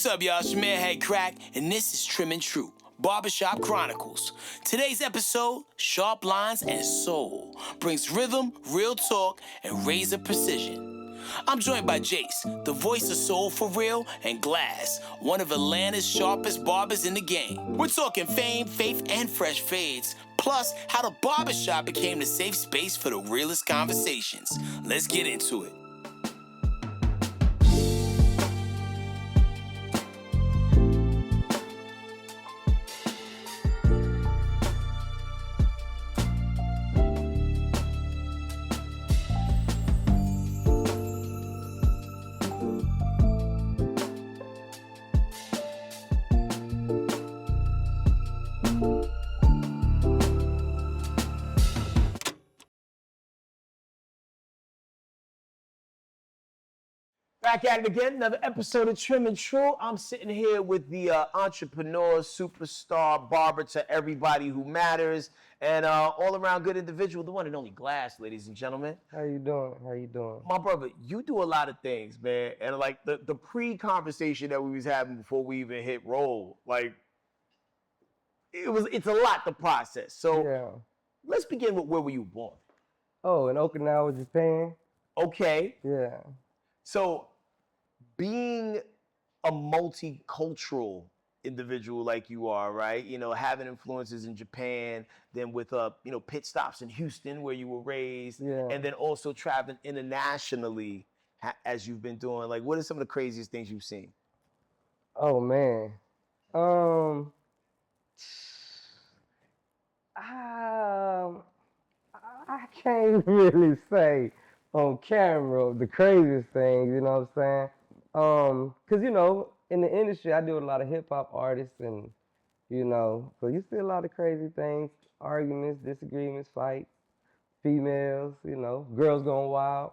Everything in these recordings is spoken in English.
What's up, y'all? It's your man Headkrack, and this is Trim and True, Barbershop Chronicles. Today's episode, Sharp Lines and Soul, brings rhythm, real talk, and razor precision. I'm joined by Jase, the voice of soul for real, and Glass, one of Atlanta's sharpest barbers in the game. We're talking fame, faith, and fresh fades, plus how the barbershop became the safe space for the realest conversations. Let's get into it. Back at it again, another episode of Trim and True. I'm sitting here with the entrepreneur, superstar, barber to everybody who matters, and all-around good individual, the one and only Glass, ladies and gentlemen. How you doing? How you doing? My brother, you do a lot of things, man. And like the pre-conversation that we was having before we even hit roll, like it's a lot to process. So Yeah. let's begin with where were you born? Oh, in Okinawa, Japan? Okay. Yeah. So being a multicultural individual like you are, right? You know, having influences in Japan, then with pit stops in Houston where you were raised, Yeah. and then also traveling internationally as you've been doing. Like, what are some of the craziest things you've seen? Oh man. Um I can't really say on camera the craziest things, you know what I'm saying? 'Cause in the industry I deal with a lot of hip hop artists and so you see a lot of crazy things, arguments, disagreements, fights, females, girls going wild.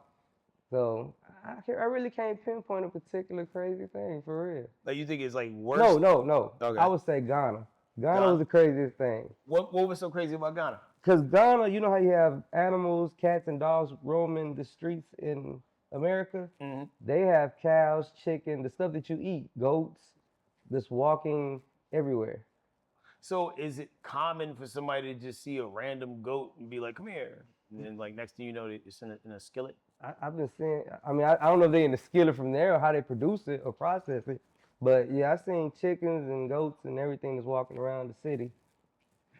So I really can't pinpoint a particular crazy thing for real. Like, you think it's like worse? No. Okay. I would say Ghana. Ghana Ghana. was the craziest thing. What was so crazy about Ghana? Because Ghana, you know how you have animals, cats and dogs roaming the streets in America? Mm-hmm. They have cows, chicken, the stuff that you eat, goats, just walking everywhere. So is it common for somebody to just see a random goat and be like, come here? And then like next thing you know, it's in a skillet? I've been seeing, I don't know if they in the skillet from there or how they produce it or process it, but yeah, I've seen chickens and goats and everything that's walking around the city.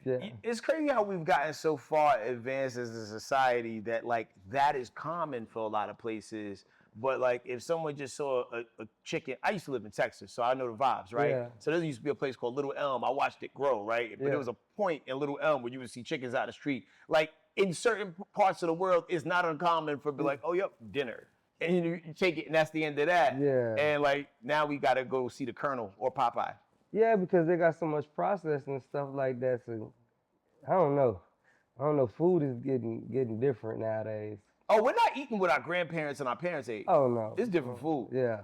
Yeah. It's crazy how we've gotten so far advanced as a society that like that is common for a lot of places. But like if someone just saw a chicken, I used to live in Texas, so I know the vibes, right? Yeah. So there used to be a place called Little Elm. I watched it grow, right? But Yeah. there was a point in Little Elm where you would see chickens out the street. Like in certain parts of the world, it's not uncommon for be like, oh, yep, dinner. And you take it and that's the end of that. Yeah. And like now we gotta go see the Colonel or Popeye. Yeah, because they got so much processing and stuff like that. So I don't know. Food is getting different nowadays. Oh, we're not eating what our grandparents and our parents ate. Oh no. It's different food. Yeah.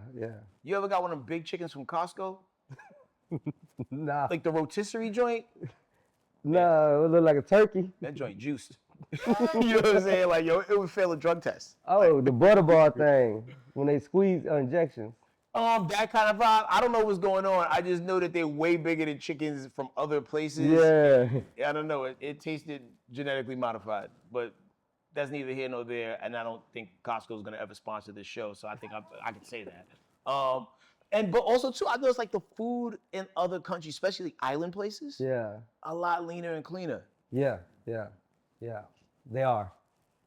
You ever got one of them big chickens from Costco? Nah. Like the rotisserie joint? No, it look like a turkey. That joint juiced. You know what I'm saying? Like, yo, it would fail a drug test. Oh, the butterball thing when they squeeze injections. That kind of vibe. I don't know what's going on. I just know that they're way bigger than chickens from other places. Yeah. I don't know. It tasted genetically modified, but that's neither here nor there. And I don't think Costco's gonna ever sponsor this show, so I think I can say that. But also too, I noticed like the food in other countries, especially island places, Yeah. a lot leaner and cleaner. Yeah. They are.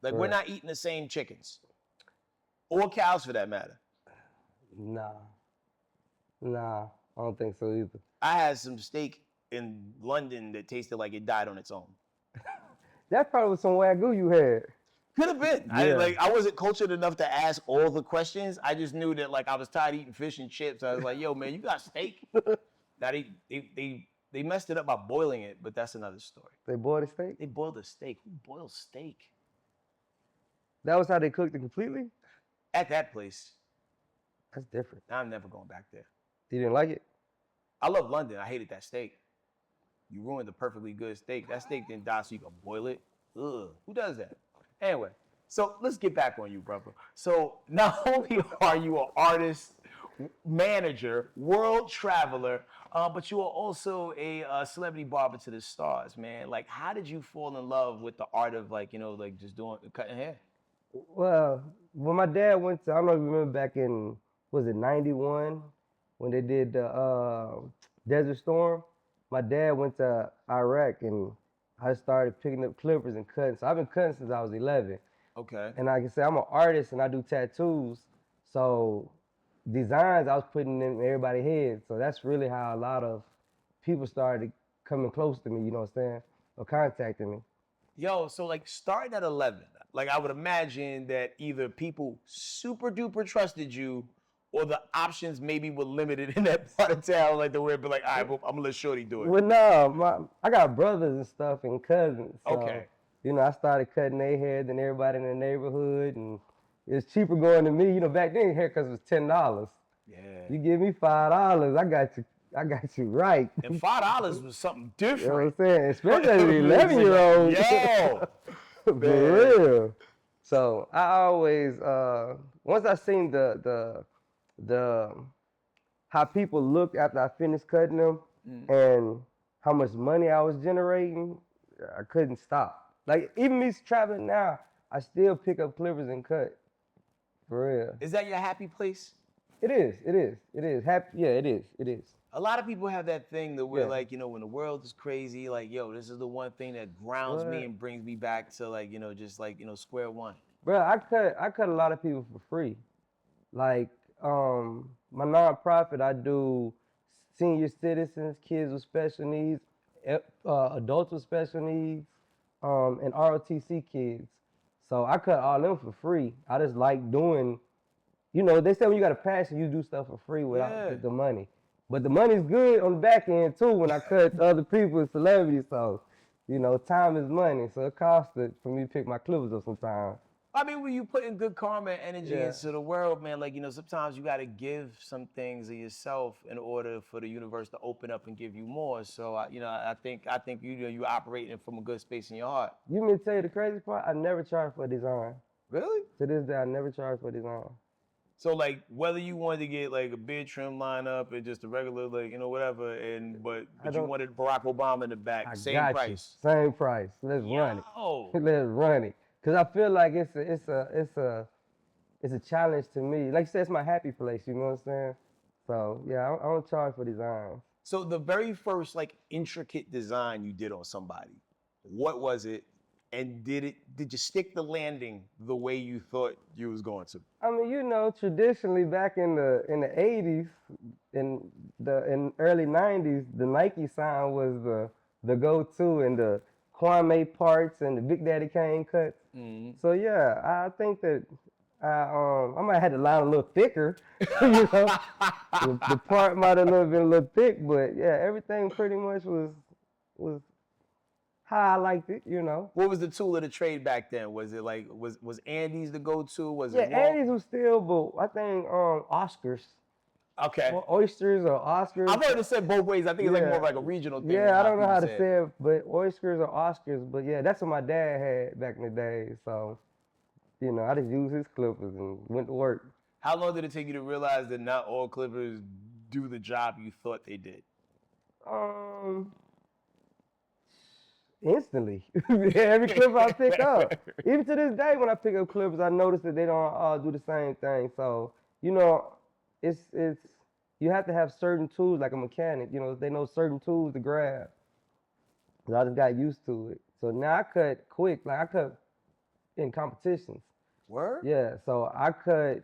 Like Right. we're not eating the same chickens, or cows for that matter. Nah, I don't think so either. I had some steak in London that tasted like it died on its own. That's probably some Wagyu you had. Could have been. Yeah. I wasn't cultured enough to ask all the questions. I just knew that like I was tired of eating fish and chips. I was like, yo, man, you got steak? Now they messed it up by boiling it, but that's another story. They boiled the steak? They boiled a steak. Who boils steak? That was how they cooked it completely? At that place. That's different. I'm never going back there. You didn't like it? I love London. I hated that steak. You ruined the perfectly good steak. That steak didn't die so you can boil it. Ugh, who does that? Anyway, so let's get back on you, brother. So not only are you an artist, manager, world traveler, but you are also a celebrity barber to the stars, man. Like, how did you fall in love with the art of like, like just doing cutting hair? Well, when my dad went to, I don't know if you remember back in, was it 91 when they did the Desert Storm? My dad went to Iraq and I started picking up clippers and cutting. So I've been cutting since I was 11. Okay. And like I said, I'm an artist and I do tattoos. So designs I was putting in everybody's head. So that's really how a lot of people started coming close to me, you know what I'm saying? Or contacting me. Yo, so like starting at 11, like I would imagine that either people super duper trusted you or the options maybe were limited in that part of town, like the way it'd be like, all right, well, I'm gonna let Shorty do it. Well, no, I got brothers and stuff and cousins. So, Okay. I started cutting their hair than everybody in the neighborhood, and it's cheaper going to me. Back then haircuts was $10. Yeah. You give me $5, I got you right. And $5 was something different. You know what I'm saying? Especially as an 11-year-old. Yo. For real. So I always, once I seen the how people looked after I finished cutting them and how much money I was generating, I couldn't stop. Like even me traveling now, I still pick up clippers and cut. For real. Is that your happy place? It is. Happy, yeah, it is. A lot of people have that thing that we're Yeah. like, when the world is crazy, like, yo, this is the one thing that grounds me and brings me back to like, just like, square one. Bro, I cut a lot of people for free. Like, my nonprofit, I do senior citizens, kids with special needs, adults with special needs, and ROTC kids. So I cut all them for free. I just like doing, they say when you got a passion, you do stuff for free without the money. But the money's good on the back end too when I cut other people and celebrities. So, time is money. So it costs it for me to pick my clippers up sometimes. I mean, when you put in good karma and energy into the world, man, like, sometimes you got to give some things of yourself in order for the universe to open up and give you more. So, I think you operating from a good space in your heart. You mean to tell you the crazy part? I never charged for design. Really? To this day, I never charged for design. So, like, whether you wanted to get, like, a beard trim lineup and just a regular, like, whatever, but you wanted Barack Obama in the back, same price. Same price. Let's run it. Let's run it. Because I feel like it's a challenge to me. Like you said, it's my happy place, you know what I'm saying? So, yeah, I don't charge for design. So, the very first, like, intricate design you did on somebody, what was it? And did you stick the landing the way you thought you was going to? I mean, traditionally back in the 80s, in early 90s, the Nike sign was the go-to, and the Kwame parts and the Big Daddy Kane cuts. Mm-hmm. So yeah, I think that I might have had the line a little thicker. The part might have been a little thick, but yeah, everything pretty much was how I liked it, What was the tool of the trade back then? Was it like, was Andy's the go-to? Was it Andy's was still, but I think Oscars. Okay. Or oysters or Oscars. I've heard it said both ways. I think it's like more of like a regional thing. Yeah, I don't know how to say it, but oysters or Oscars. But yeah, that's what my dad had back in the day. So, I just used his clippers and went to work. How long did it take you to realize that not all clippers do the job you thought they did? Instantly. Every clipper I pick up. Even to this day, when I pick up clippers, I notice that they don't all do the same thing. So, it's you have to have certain tools like a mechanic. They know certain tools to grab. So I just got used to it. So now I cut quick. Like I cut in competitions. Word? Yeah. So I cut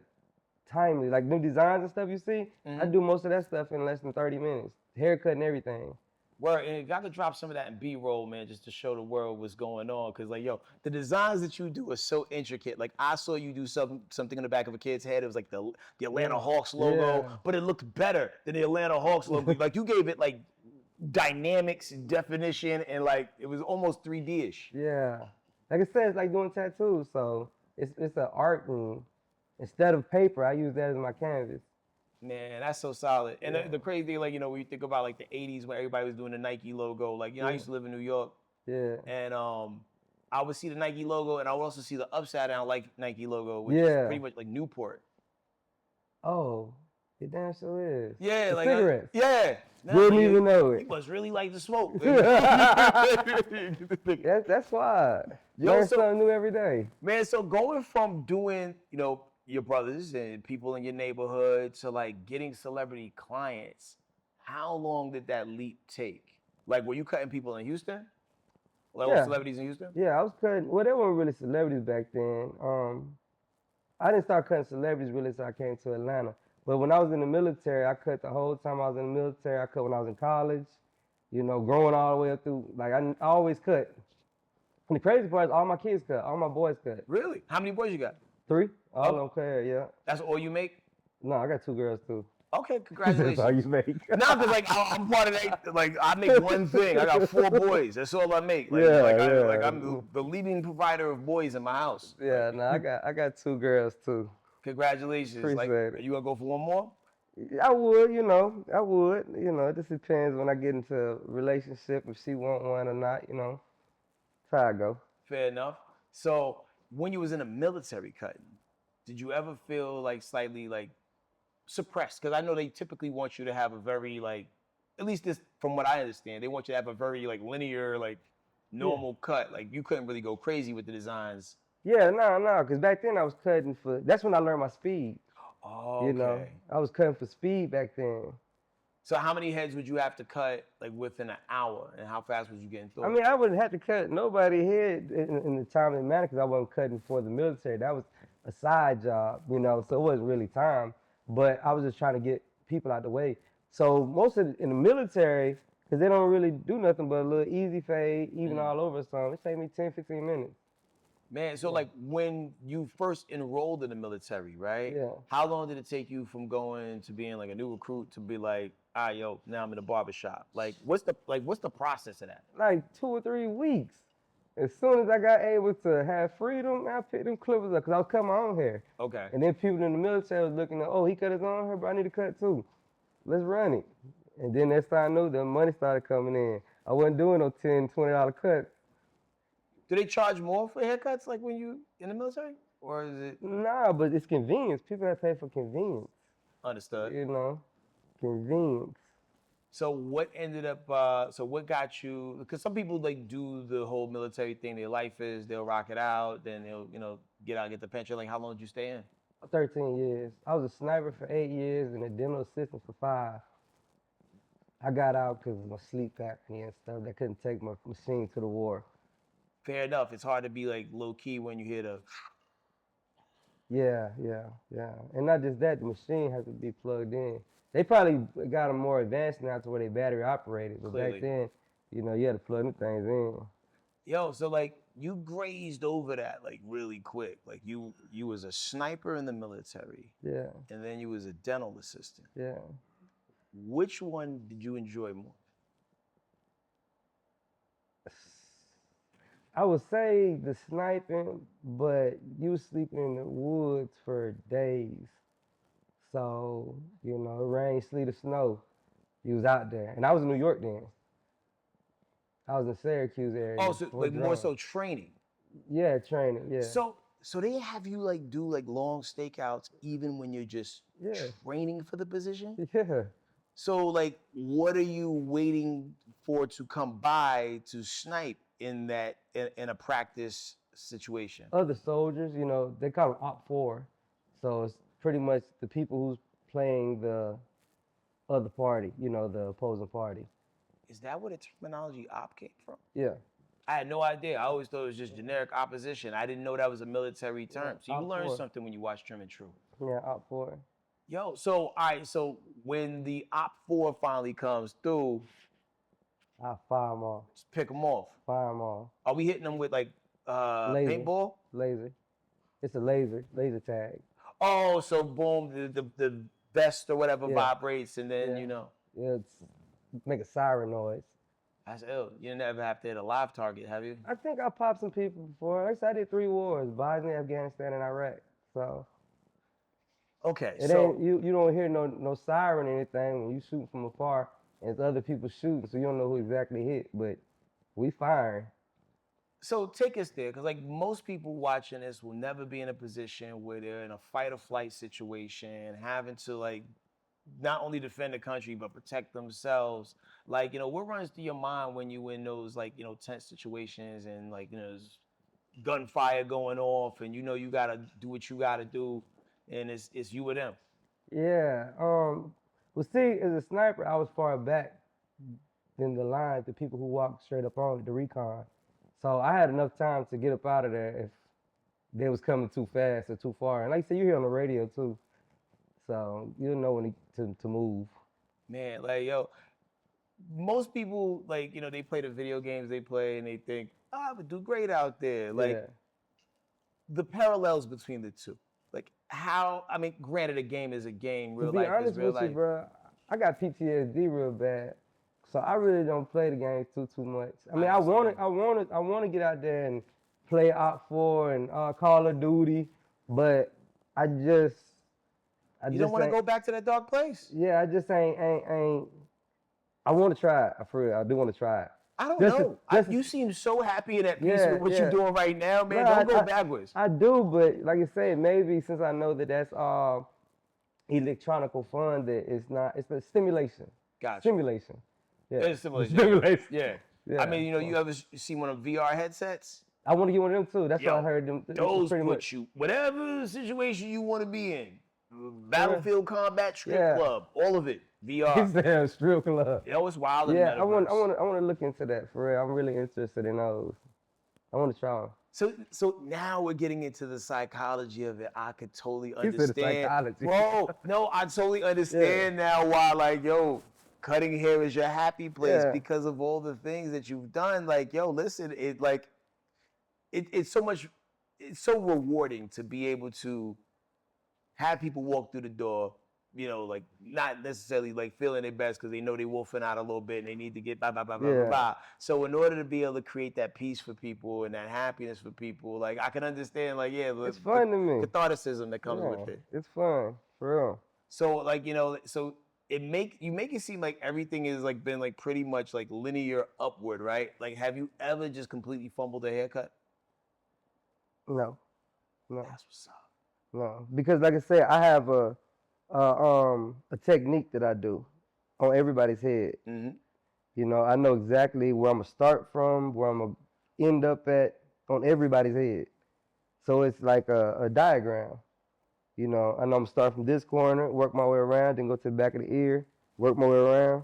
timely. Like new designs and stuff you see, I do most of that stuff in less than 30 minutes. Haircut and everything. Word, and you got to drop some of that in B-roll, man, just to show the world what's going on. Because, like, yo, the designs that you do are so intricate. Like, I saw you do something in the back of a kid's head. It was like the Atlanta Hawks logo, but it looked better than the Atlanta Hawks logo. Like, you gave it, like, dynamics, definition, and, like, it was almost 3D-ish. Yeah. Like I said, it's like doing tattoos. So it's an art, and instead of paper, I use that as my canvas. Man, that's so solid. And the crazy thing, like, when you think about, like, the 80s when everybody was doing the Nike logo, like, I used to live in New York. Yeah. And I would see the Nike logo, and I would also see the upside down, like, Nike logo, which is pretty much like Newport. Oh. It damn sure is. Yeah, The like cigarettes. yeah. Nah, Wouldn't like, even know You it. must really like to smoke. That's why. Yo, Learn so something new every day. man, so going from doing, your brothers and people in your neighborhood to like getting celebrity clients, how long did that leap take? Like, were you cutting people in Houston? Like Yeah. celebrities in Houston? Yeah, I was cutting. Well, they weren't really celebrities back then. I didn't start cutting celebrities really until I came to Atlanta. But when I was in the military, I cut the whole time I was in the military. I cut when I was in college. Growing all the way up through. Like I always cut. And the crazy part is all my kids cut. All my boys cut. Really? How many boys you got? 3. All of them cut. Yeah. That's all you make? No, I got 2 girls too. Okay, That's congratulations. all you make. Nah, cause like I'm part of that. Like I make one thing. I got 4 boys. That's all I make. Like, I'm the leading provider of boys in my house. Yeah, no, I got 2 girls too. Congratulations. Appreciate it. Are you gonna go for one more? I would. I would. It just depends when I get into a relationship if she want one or not. That's how I go. Fair enough. So when you was in the military cutting, did you ever feel like slightly like suppressed? Because I know they typically want you to have a very like, at least this from what I understand, they want you to have a very like linear, like normal cut. Like you couldn't really go crazy with the designs. Yeah, no, because back then I was cutting for. That's when I learned my speed. Oh, okay. I was cutting for speed back then. So how many heads would you have to cut like within an hour, and how fast was you getting through? I mean, I wouldn't have to cut nobody head in the timely manner because I wasn't cutting for the military. That was a side job, so it wasn't really time. But I was just trying to get people out the way. So most of in the military, because they don't really do nothing but a little easy fade, even all over something. It take me 10, 15 minutes. Man, so like when you first enrolled in the military, right? Yeah. How long did it take you from going to being like a new recruit to be like, yo, now I'm in a barbershop? Like, what's the process of that? Like 2 or 3 weeks. As soon as I got able to have freedom, I picked them clippers up because I was cutting my own hair. Okay. And then people in the military was looking at, oh, he cut his own hair, but I need to cut too. Let's run it. And then next time I knew, the money started coming in. I wasn't doing no $10, $20 cuts. Do they charge more for haircuts like when you in the military? Or is it? Nah, but it's convenience. People have to pay for convenience. Understood. Convenience. So what ended up, what got you, because some people like do the whole military thing, their life is, they'll rock it out, then they'll, get out, get the pension. Like how long did you stay in? 13 years. I was a sniper for 8 years and a dental assistant for 5. I got out because of my sleep apnea and stuff. They couldn't take my machine to the war. Fair enough. It's hard to be like low key when you hear the. Yeah. And not just that, the machine has to be plugged in. They probably got them more advanced now to where they battery operated. But Clearly. back then, you had to plug them things in. Yo, so like you grazed over that like really quick. Like you was a sniper in the military. Yeah. And then you was a dental assistant. Yeah. Which one did you enjoy more? I would say the sniping, but you was sleeping in the woods for days. So, rain, sleet, or snow, you was out there. And I was in New York then. I was in Syracuse area. Oh, so like more so training. Yeah, training, yeah. So they have you like do like long stakeouts even when you're just training for the position? Yeah. So like what are you waiting for to come by to snipe in that in a practice situation? Other soldiers, they call them Op 4. So it's pretty much the people who's playing the other party, the opposing party. Is that where the terminology op came from? Yeah. I had no idea. I always thought it was just generic opposition. I didn't know that was a military term. So you learn something when you watch Trim and True. Yeah, Op 4. Yo, so all right, so when the Op 4 finally comes through, I fire them off. just pick them off. Fire them off. Are we hitting them with like paintball? Laser. It's a laser tag. Oh, so boom, the vest or whatever vibrates, and then Yeah, it's make a siren noise. That's ill. You never have to hit a live target, have you? I think I popped some people before. Like I said, I did 3 wars: Bosnia, Afghanistan, and Iraq. So okay, it so ain't you don't hear no siren or anything when you shoot from afar, and it's other people shooting, so you don't know who exactly hit. But we firing. So take us there, because like most people watching this will never be in a position where they're in a fight or flight situation, having to like not only defend the country but protect themselves. Like, what runs through your mind when you in those like, tense situations and like, there's gunfire going off and you gotta do what you gotta do and it's you or them. Yeah. Well, see, as a sniper, I was far back than the line, the people who walked straight up on it, the recon. So I had enough time to get up out of there if they was coming too fast or too far. And like I said, you hear on the radio too, so you know when to move. Man, like most people like they play the video games they play and they think, oh, I would do great out there. Like the parallels between the two. Like how, I mean, granted, a game is a game, real life is real life. To be honest with you, bro, I got PTSD real bad, so I really don't play the games too much. I mean, I want to get out there and play Op4 and Call of Duty, but I just you don't want to go back to that dark place. Yeah, I just ain't. I want to try it. For real, I do want to try it. I don't know. You seem so happy and at peace with what you're doing right now, man. Don't go backwards. I do, but like I said, maybe since I know that that's all electronical fun, that it's a stimulation. Gotcha. Stimulation. Yeah. It's stimulation. Stimulation. Yeah. I mean, you ever see one of VR headsets? I want to get one of them too. That's what I heard them. Those put you, whatever situation you want to be in. Battlefield Combat Strip Club, all of it. VR. Damn strip club. It's wild. Yeah, I want to look into that for real. I'm really interested in those. I want to try them. So now we're getting into the psychology of it. I could totally He understand. said the psychology. Bro, no, I totally understand now why, like, cutting hair is your happy place because of all the things that you've done. Like, listen, it's so rewarding to be able to have people walk through the door, like not necessarily like feeling their best because they know they're wolfing out a little bit and they need to get blah. So in order to be able to create that peace for people and that happiness for people, like I can understand, like it's fun to me. Catharticism that comes with it. It's fun for real. So like so you make it seem like everything is like been like pretty much like linear upward, right? Like have you ever just completely fumbled a haircut? No. That's what's up. No, because like I said, I have a technique that I do on everybody's head. Mm-hmm. I know exactly where I'm gonna start from, where I'm gonna end up at on everybody's head. So it's like a diagram. I know I'm gonna start from this corner, work my way around, then go to the back of the ear, work my way around.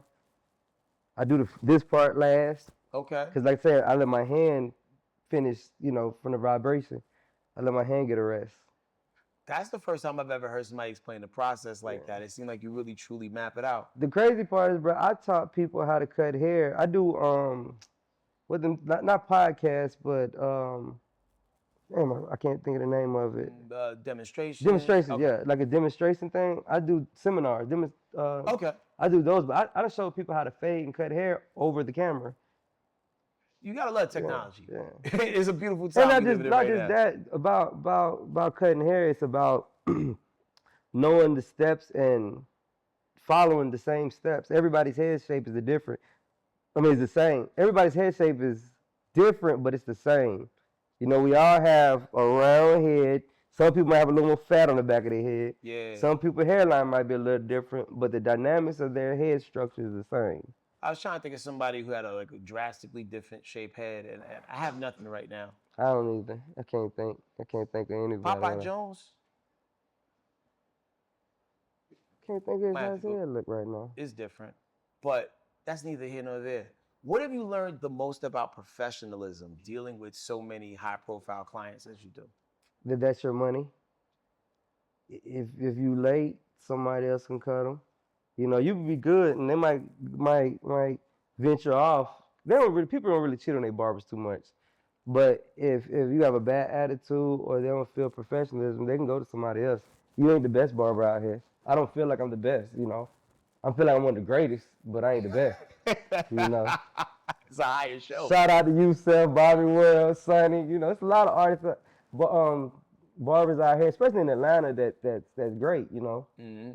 I do this part last. Okay. Because like I said, I let my hand finish, from the vibration. I let my hand get a rest. That's the first time I've ever heard somebody explain the process like that. It seemed like you really truly map it out. The crazy part is, bro, I taught people how to cut hair. I do not podcasts, but I can't think of the name of it. Demonstrations. Demonstrations, okay. Yeah, like a demonstration thing. I do seminars. Okay. I do those, but I show people how to fade and cut hair over the camera. You gotta love technology. Yeah. It's a beautiful time. And not just that about cutting hair. It's about knowing the steps and following the same steps. Everybody's head shape is different. It's the same. Everybody's head shape is different, but it's the same. We all have a round head. Some people might have a little more fat on the back of their head. Yeah. Some people's hairline might be a little different, but the dynamics of their head structure is the same. I was trying to think of somebody who had a drastically different shaped head, and I have nothing right now. I don't either. I can't think of anybody. Popeye Jones? Can't think of his head look right now. It's different, but that's neither here nor there. What have you learned the most about professionalism, dealing with so many high-profile clients as you do? That's your money. If you late, somebody else can cut them. You can be good, and they might venture off. People don't really cheat on their barbers too much. But if you have a bad attitude or they don't feel professionalism, they can go to somebody else. You ain't the best barber out here. I don't feel like I'm the best. I feel like I'm one of the greatest, but I ain't the best. It's a higher show. Shout out to you, Seth, Bobby Wells, Sonny. It's a lot of artists, barbers out here, especially in Atlanta. That's great. Mm-hmm.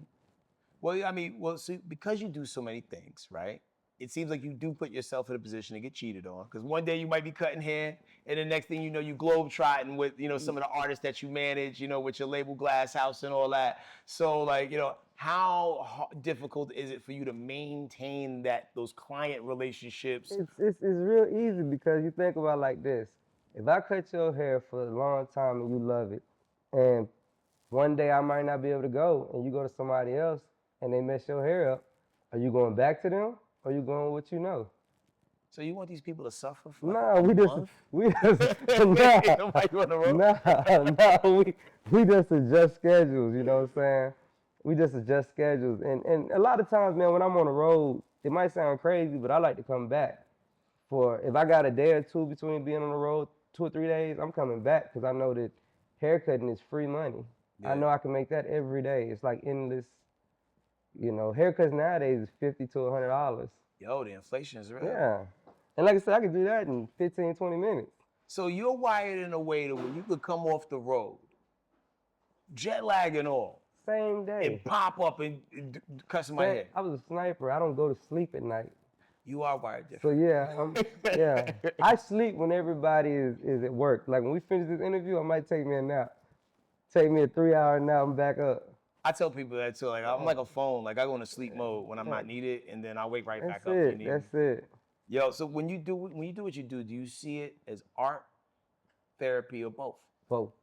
Well, see, because you do so many things, right? it seems like you do put yourself in a position to get cheated on. Because one day you might be cutting hair, and the next thing you know, you globe-trotting with, some of the artists that you manage, with your label Glass House and all that. So, like, how difficult is it for you to maintain those client relationships? It's real easy because you think about it like this. If I cut your hair for a long time and you love it, and one day I might not be able to go, and you go to somebody else and they mess your hair up, are you going back to them or are you going with what you know? So you want these people to suffer for Nah, a we month? we just adjust schedules, you know what I'm saying? We just adjust schedules. And a lot of times, man, when I'm on the road, it might sound crazy, but I like to come back. If I got a day or two between being on the road, 2 or 3 days, I'm coming back because I know that haircutting is free money. Yeah. I know I can make that every day. It's like endless, haircuts nowadays is $50 to $100. Yo, the inflation is real. Yeah. And like I said, I could do that in 15, 20 minutes. So you're wired in a way to where you could come off the road, jet lag and all, Same day. and pop up and cuss my hair. I was a sniper. I don't go to sleep at night. You are wired So different. yeah, I sleep when everybody is at work. Like when we finish this interview, I might take me a nap. Take me a 3-hour nap, I'm back up. I tell people that too. Like I'm like a phone. Like I go into sleep mode when I'm not needed, and then I wake right back up. That's it. Yo, so when you do what you do you see it as art, therapy, or both? Both.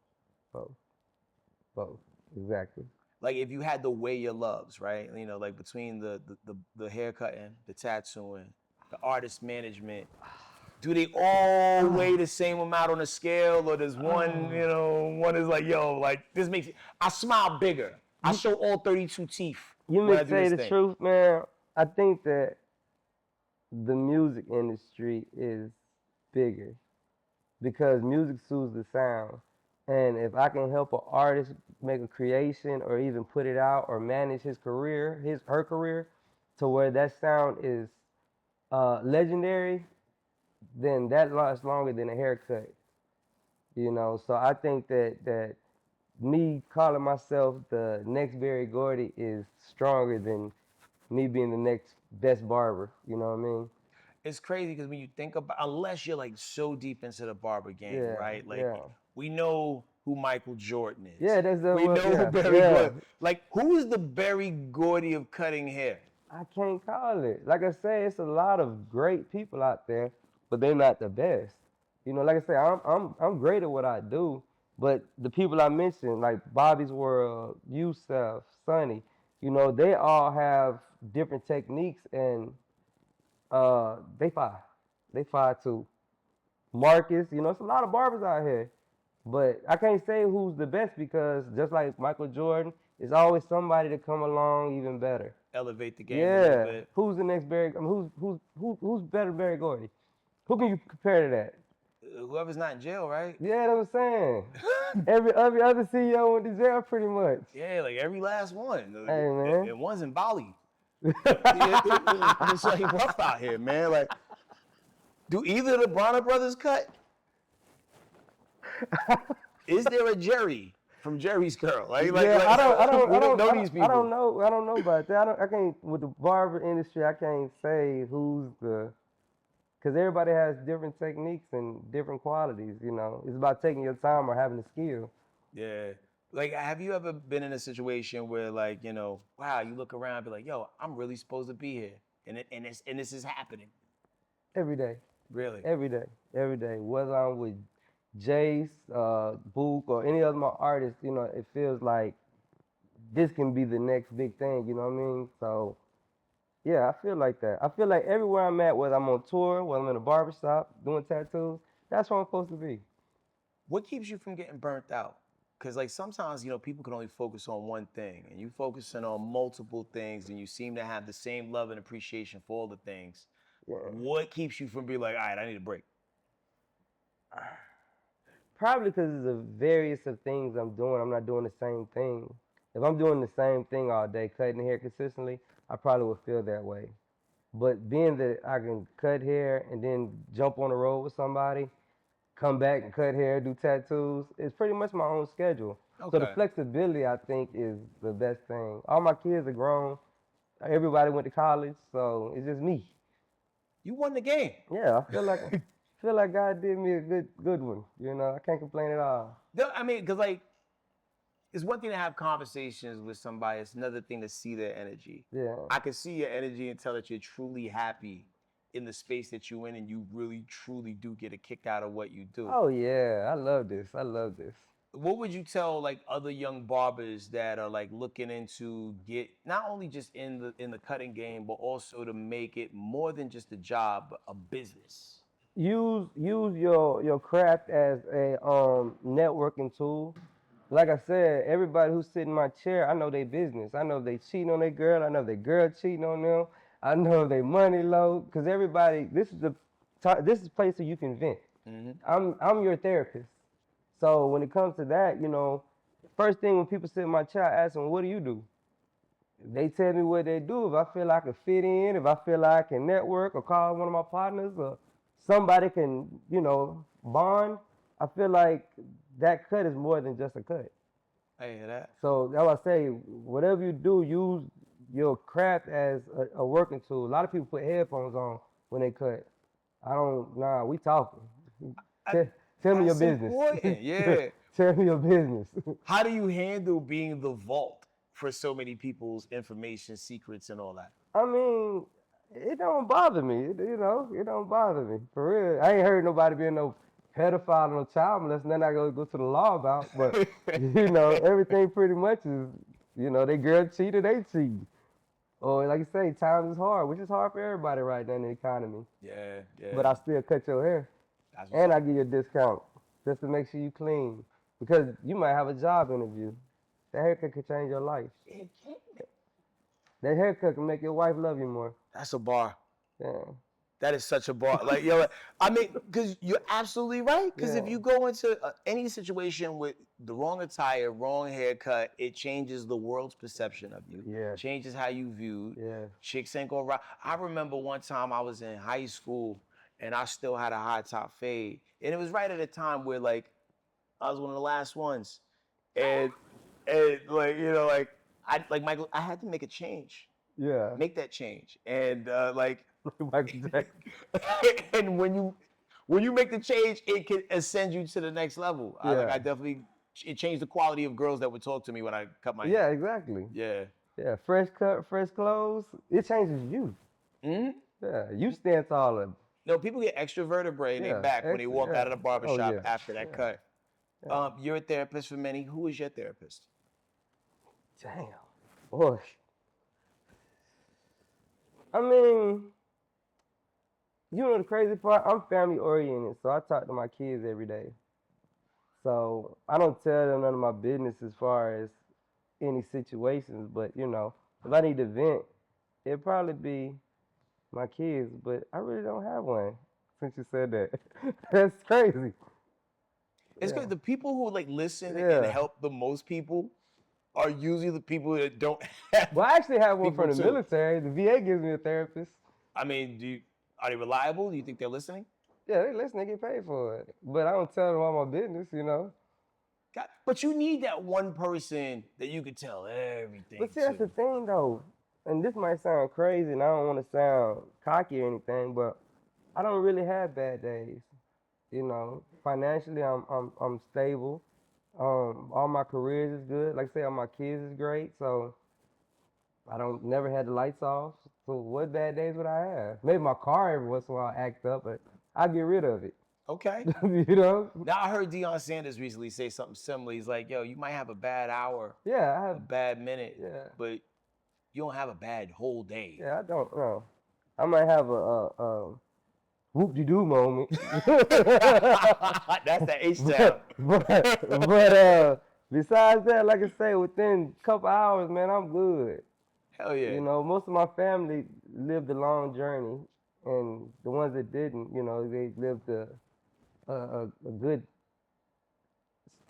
Exactly. Like if you had to weigh your loves, right? Like between the haircutting, the tattooing, the artist management, do they all weigh the same amount on a scale, or does one, one is like, yo, like this makes I smile bigger. I show all 32 teeth. You may say the truth, man. I think that the music industry is bigger because music soothes the sound. And if I can help an artist make a creation or even put it out or manage her career to where that sound is legendary, then that lasts longer than a haircut. So I think that me calling myself the next Berry Gordy is stronger than me being the next best barber. You know what I mean? It's crazy because when you think about, unless you're like so deep into the barber game, right? Like we know who Michael Jordan is. Yeah, we know who Berry Gordy. Like who is the Berry Gordy of cutting hair? I can't call it. Like I say, it's a lot of great people out there, but they're not the best. Like I say, I'm great at what I do, but the people I mentioned, like Bobby's World, Yusef, Sonny, they all have different techniques and they fire. They fire too. Marcus, it's a lot of barbers out here. But I can't say who's the best because just like Michael Jordan, it's always somebody to come along even better. Elevate the game a little bit. Who's the next Berry? Who's better Berry Gordy? Who can you compare to that? Whoever's not in jail, right? Yeah, that's what I'm saying. every other CEO went to jail pretty much. Yeah, like every last one. Hey, man. And one's in Bali. It's like rough out here, man. Like, do either of the Bronner brothers cut? Is there a Jerry from Jerry's Curl? I don't know these people. I don't know about that. I can't with the barber industry. I can't say because everybody has different techniques and different qualities. It's about taking your time or having the skill. Yeah. Like, have you ever been in a situation where, like, wow, you look around and be like, yo, I'm really supposed to be here, and this is happening every day. Really? Every day. Whether I'm with Jase, Book, or any of my artists, it feels like this can be the next big thing. You know what I mean? So, yeah, I feel like that. I feel like everywhere I'm at, whether I'm on tour, whether I'm in a barbershop doing tattoos, that's where I'm supposed to be. What keeps you from getting burnt out? Because, like, sometimes, people can only focus on one thing, and you focusing on multiple things, and you seem to have the same love and appreciation for all the things. Yeah. What keeps you from being like, all right, I need a break? Probably because of the various of things I'm doing. I'm not doing the same thing. If I'm doing the same thing all day, cutting hair consistently, I probably would feel that way. But being that I can cut hair and then jump on the road with somebody, come back and cut hair, do tattoos, it's pretty much my own schedule. Okay. So the flexibility, I think, is the best thing. All my kids are grown. Everybody went to college, so it's just me. You won the game. Yeah, I feel like God did me a good one. You know, I can't complain at all. No, I mean, because like, it's one thing to have conversations with somebody. It's another thing to see their energy. Yeah. I can see your energy and tell that you're truly happy in the space that you're in, and you really, truly do get a kick out of what you do. Oh yeah, I love this. I love this. What would you tell like other young barbers that are like looking into get not only just in the cutting game, but also to make it more than just a job, but a business? Use your craft as a networking tool. Like I said, everybody who's sitting in my chair, I know their business. I know if they cheating on their girl. I know if their girl cheating on them. I know if they money low. Cause everybody, this is a place where you can vent. I'm your therapist. So when it comes to that, you know, first thing when people sit in my chair, I ask them, what do you do? They tell me what they do. If I feel like I can fit in, if I feel like I can network or call one of my partners or somebody can, you know, bond, I feel like that cut is more than just a cut. I hear that. So that's why I say, whatever you do, use your craft as a working tool. A lot of people put headphones on when they cut. We talking. Tell me your business. Important. Yeah. Tell me your business. How do you handle being the vault for so many people's information, secrets, and all that? I mean, it don't bother me. It don't bother me. For real. I ain't heard nobody being no pedophile or no child molester, then I go to the law about. But, you know, everything pretty much is, you know, they girl cheated, they cheat. Or like you say, times is hard, which is hard for everybody right now in the economy. Yeah. But I still cut your hair. And I give you a discount just to make sure you clean. Because you might have a job interview. That haircut could change your life. It can. That haircut can make your wife love you more. That's a bar. Yeah. That is such a bar. Like, yo, I mean, because you're absolutely right. Because if you go into any situation with the wrong attire, wrong haircut, it changes the world's perception of you. Yeah. Changes how you viewed. Yeah. Chicks ain't gonna rock. I remember one time I was in high school and I still had a high top fade. And it was right at a time where like I was one of the last ones. And like, you know, like Michael, I had to make a change. Yeah. Make that change. And like Michael Jackson. and when you make the change, it can ascend you to the next level. Yeah. It changed the quality of girls that would talk to me when I cut my hair. Yeah, exactly. Yeah. Yeah, fresh cut, fresh clothes, it changes you. Mm-hmm. Yeah, you stand taller. No, people get extra vertebrae in their back when they walk out of the barbershop after that cut. Yeah. You're a therapist for many. Who is your therapist? Damn. Boy. I mean, you know the crazy part? I'm family oriented, so I talk to my kids every day. So I don't tell them none of my business as far as any situations, but you know, if I need to vent, it'd probably be my kids, but I really don't have one since you said that. That's crazy. It's good. The people who like listen and help the most people are usually the people that don't have. Well, I actually have one people from the military. The VA gives me a therapist. I mean, are they reliable? Do you think they're listening? Yeah, they listen. They get paid for it. But I don't tell them all my business, you know. But you need that one person that you can tell everything. But see, that's the thing, though. And this might sound crazy, and I don't want to sound cocky or anything, but I don't really have bad days. You know, financially, I'm stable. All my careers is good. Like I say, all my kids is great. So I don't never had the lights off. So what bad days would I have? Maybe my car every once in a while act up, but I get rid of it. Okay. You know? Now I heard Deion Sanders recently say something similar. He's like, yo, you might have a bad hour. Yeah, I have a bad minute. Yeah. But you don't have a bad whole day. Yeah, I don't know. I might have a whoop-de-doo moment. That's the H-Town. But besides that, like I say, within a couple hours, man, I'm good. Hell yeah. You know, most of my family lived a long journey, and the ones that didn't, you know, they lived a good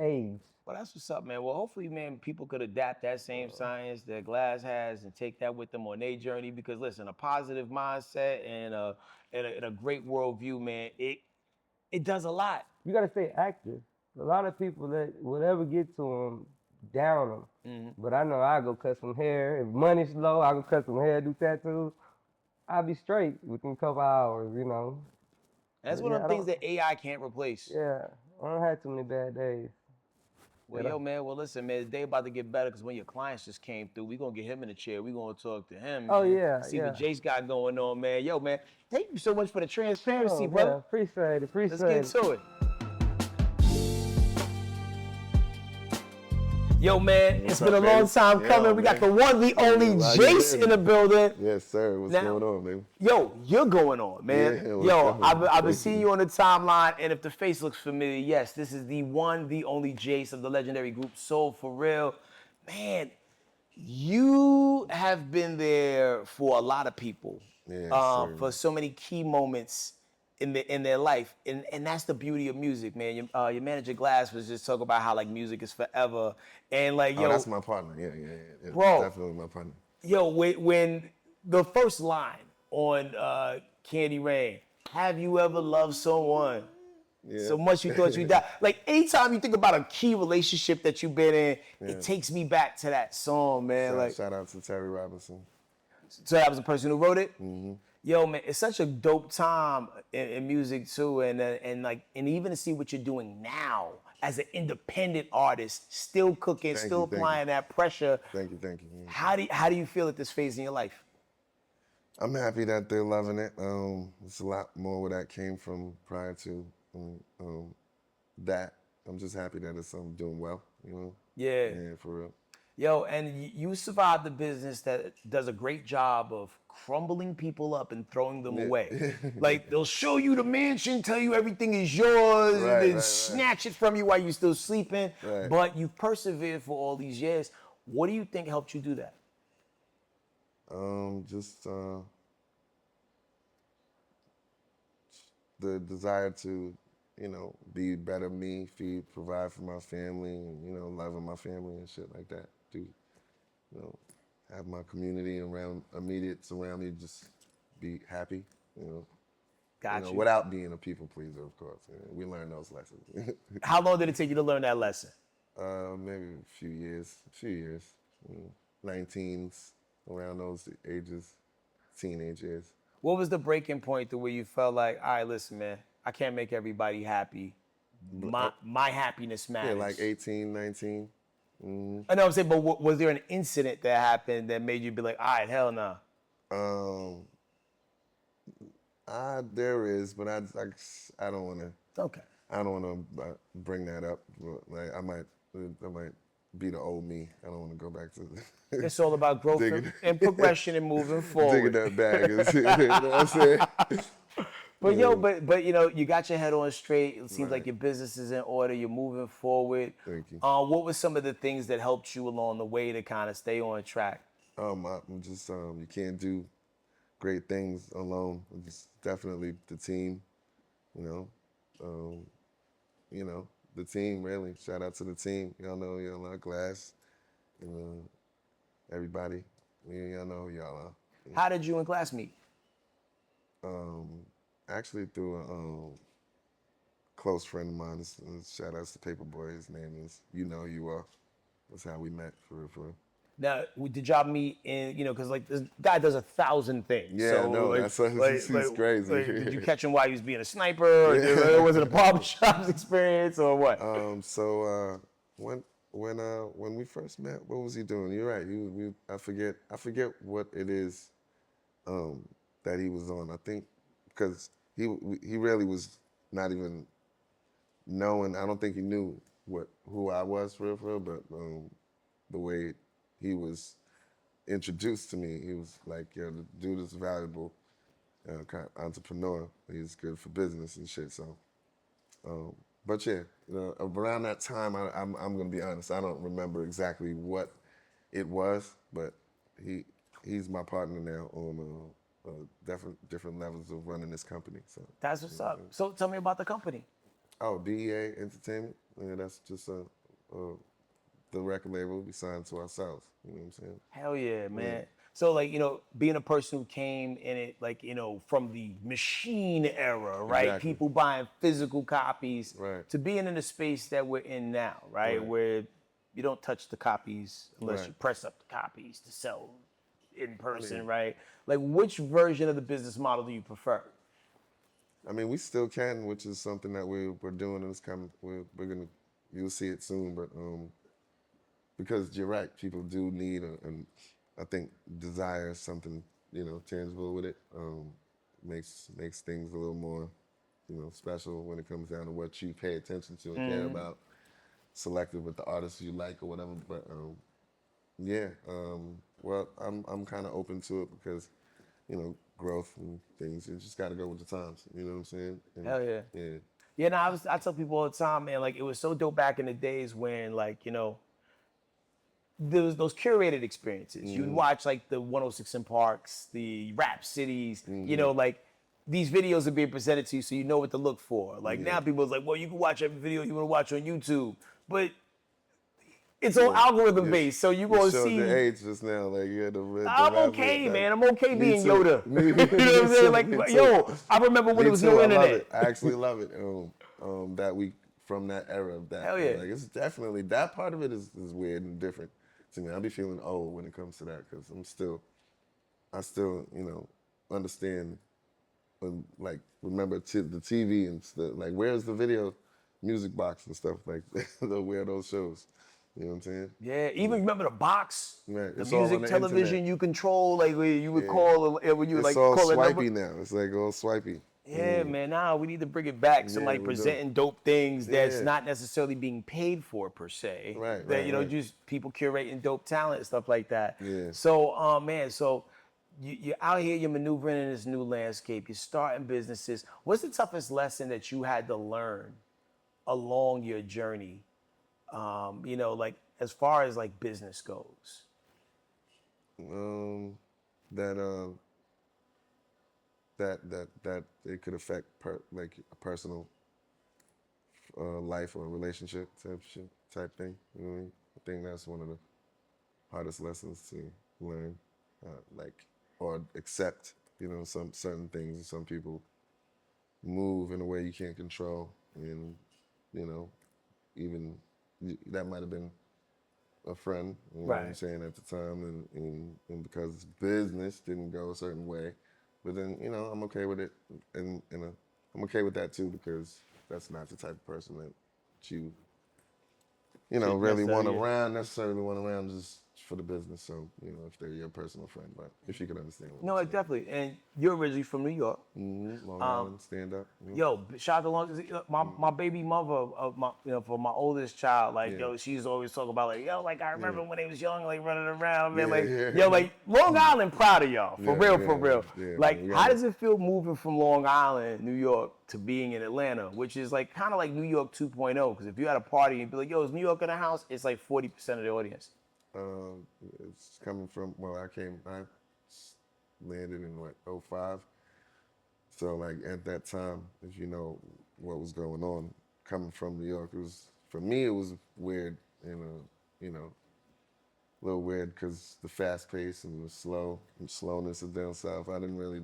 age. Well, that's what's up, man. Well, hopefully, man, people could adapt that same science that Glass has and take that with them on their journey. Because listen, a positive mindset and a great worldview, man, it does a lot. You gotta stay active. A lot of people that whatever get to them, down them. But I know I go cut some hair. If money's low, I go cut some hair, do tattoos. I'll be straight within a couple hours, you know. That's But one yeah, of the things that AI can't replace. yeah, I don't have too many bad days. Well, yo, man. Well, listen, man. The day about to get better because when your clients just came through, we gonna get him in the chair. We gonna talk to him, Oh man. yeah, See what yeah. Jase got going on, man. Yo, man. Thank you so much for the transparency, Oh brother. yeah, appreciate it, Let's get appreciate it. to it. Yo, man, it's been a long time coming. We got the one, the only Jase in the building. Yes, sir. What's going on, man? Yo, you're going on, man. Yeah, Yo, I've been Thank seeing you. you on the timeline, and if the face looks familiar, yes, this is the one, the only Jase of the legendary group Soul for Real. Man, you have been there for a lot of people, Yes, sir. for so many key moments in their life, and that's the beauty of music, man. Your manager Glass was just talking about how like music is forever, and like Oh, yo, that's my partner. Yeah. Bro. Definitely my partner. yo, when the first line on Candy Rain, have you ever loved someone Yeah. so much you thought you died? Like anytime you think about a key relationship that you've been in, Yeah. it takes me back to that song, man. Like, Shout out to Terry Robinson. so that was the person who wrote it. Mm-hmm. Yo, man, it's such a dope time in music too, and even to see what you're doing now as an independent artist, still cooking, Thank still you, thank applying that pressure. Thank you. Yeah. How do you feel at this phase in your life? I'm happy that they're loving it. It's a lot more where that came from prior to that. I'm just happy that it's doing well, you know? Yeah. Yeah, for real. Yo, and you survived the business that does a great job of crumbling people up and throwing them away. Like they'll show you the mansion, tell you everything is yours, and then Right. snatch it from you while you're still sleeping. Right. But you've persevered for all these years. What do you think helped you do that? Just the desire to, you know, be better me, provide for my family, and, you know, loving my family and shit like that. You know, have my community immediate around me, just be happy, you know. Got you. Without being a people pleaser, of course. We learn those lessons. How long did it take you to learn that lesson? Maybe a few years, 19s, around those ages, teenage years. What was the breaking point to where you felt like, all right, listen, man, I can't make everybody happy. My happiness matters. Yeah, like 18, 19. I know what I'm saying, but was there an incident that happened that made you be like, all right, hell no? There is, but I don't want to. Okay. I don't want to bring that up. Like I might be the old me. I don't want to go back to. It's all about growth and progression and moving forward. Digging that bag. You know what I'm saying? But yo, but you know, you got your head on straight. It seems Right. like your business is in order. You're moving forward. Thank you. What were some of the things that helped you along the way to kind of stay on track? I'm just you can't do great things alone. It's definitely the team. You know, the team really. Shout out to the team. Y'all know Glass. Everybody. Y'all know who y'all are. How did you and Glass meet? Actually through a close friend of mine. Shout outs to Paperboy. His name is You Know You Are. That's how we met for real. Now, did y'all meet in, you know, because like this guy does 1,000 things. Yeah, so, no, like, he's crazy. Like, did you catch him while he was being a sniper? Or was it a barbershops experience or what? When we first met, what was he doing? You're right. I forget what it is that he was on. I think because he really was not even knowing. I don't think he knew who I was for real. But the way he was introduced to me, he was like, "Yo, the dude is valuable, kind of entrepreneur. He's good for business and shit." So. But yeah, around that time, I'm gonna be honest. I don't remember exactly what it was, but he's my partner now on different levels of running this company. So That's what's up. So tell me about the company. Oh, DEA Entertainment. Yeah, that's just the record label we signed to ourselves. You know what I'm saying? Hell yeah, man. Yeah. So like, you know, being a person who came in it, like, you know, from the machine era, right? Exactly. People buying physical copies, Right. to being in the space that we're in now, right? Right. Where you don't touch the copies unless Right. you press up the copies to sell in person, right? Like, which version of the business model do you prefer? I mean, we still can, which is something that we're doing, and it's coming. We're gonna, you'll see it soon. But because you're right, people do need, and I think desire something, tangible with it. Makes things a little more, special when it comes down to what you pay attention to and care about. Selective with the artists you like or whatever. But well, I'm kind of open to it because, growth and things. You just got to go with the times. You know what I'm saying? And, Hell yeah. Yeah. Yeah, no, I tell people all the time, man, like, it was so dope back in the days when, like, there was those curated experiences. You'd watch, like, the 106 in Parks, the Rap Cities, like, these videos are being presented to you so you know what to look for. Like, now people's like, well, you can watch every video you want to watch on YouTube, but it's all algorithm based, so you're going to see. The age just now, like, I'm okay, man. I'm okay being too. Yoda. You know what I'm saying? Like, yo, I remember when it was no internet. I actually love it. That we from that era of that. Hell yeah. Like, it's definitely, that part of it is weird and different to me. I'll be feeling old when it comes to that because I still, understand and, like, remember the TV and stuff. Like, where's the video music box and stuff like where those shows? You know what I'm saying? Yeah, even remember the box, right. the It's all on music, the television internet. You control, like, where you would call, when you would, like, all call a swipey number. now. It's like all swipey. Yeah, man, nah, we need to bring it back. Some, like, we do. presenting dope things that's Yeah. not necessarily being paid for, per se. Right, That, right. just people curating dope talent and stuff like that. Yeah. So, man, so you're out here, you're maneuvering in this new landscape, you're starting businesses. What's the toughest lesson that you had to learn along your journey, like, as far as, like, business goes? That it could affect a personal life or relationship type thing. You know what I mean? I think that's one of the hardest lessons to learn, or accept. Some certain things. Some people move in a way you can't control, and even that might have been a friend, you know what I'm saying, at the time, and because business didn't go a certain way, but then, I'm okay with it, and I'm okay with that too, because that's not the type of person that you, really necessarily want around just for the business, so, if they're your personal friend, but if you can understand what No, I'm saying. definitely. And you're originally from New York. Long Island, stand up. Yo, shout out to my baby mother of my for my oldest child, like, yo, she's always talking about, like, yo, like, I remember when they was young, like, running around, man, yo, like, Long Island proud of y'all, for real. Yeah, like, man, how does it feel moving from Long Island, New York, to being in Atlanta, which is, like, kind of like New York 2.0, because if you had a party and be like, yo, is New York in the house? It's like 40% of the audience. It's coming from, I landed in '05. So, like, at that time, if you know what was going on, coming from New York, for me, it was weird, a little weird because the fast pace and the slowness of down south. I didn't really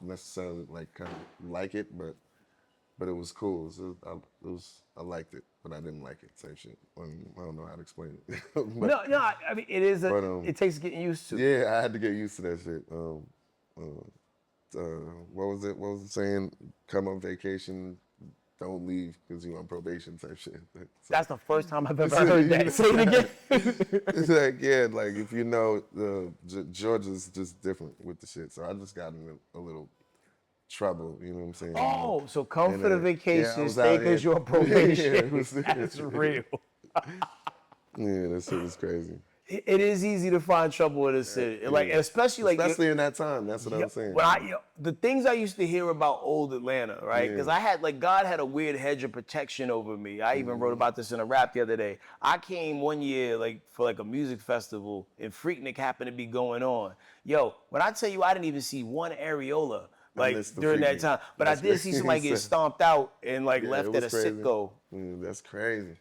necessarily like it, but it was cool. I liked it, but I didn't like it. Same shit. I don't know how to explain it. No, I mean, it is. It takes getting used to. Yeah, I had to get used to that shit. What was it? What was it saying? Come on vacation, don't leave because you're on probation type shit. So, that's the first time I've ever heard that. Say it again. It's like if Georgia's just different with the shit. So I just got in a little trouble, you know what I'm saying? Oh, so come for the vacation, was stay out because here. you're on probation. Yeah, That's real. Yeah, that shit was crazy. It is easy to find trouble in the city, especially in that time. That's what I'm saying. The things I used to hear about old Atlanta, right? Because I had God had a weird hedge of protection over me. I even wrote about this in a rap the other day. I came one year for a music festival, and Freaknik happened to be going on. Yo, when I tell you, I didn't even see one areola during that time, but I did see somebody get stomped out and left at a Sitco. That's crazy.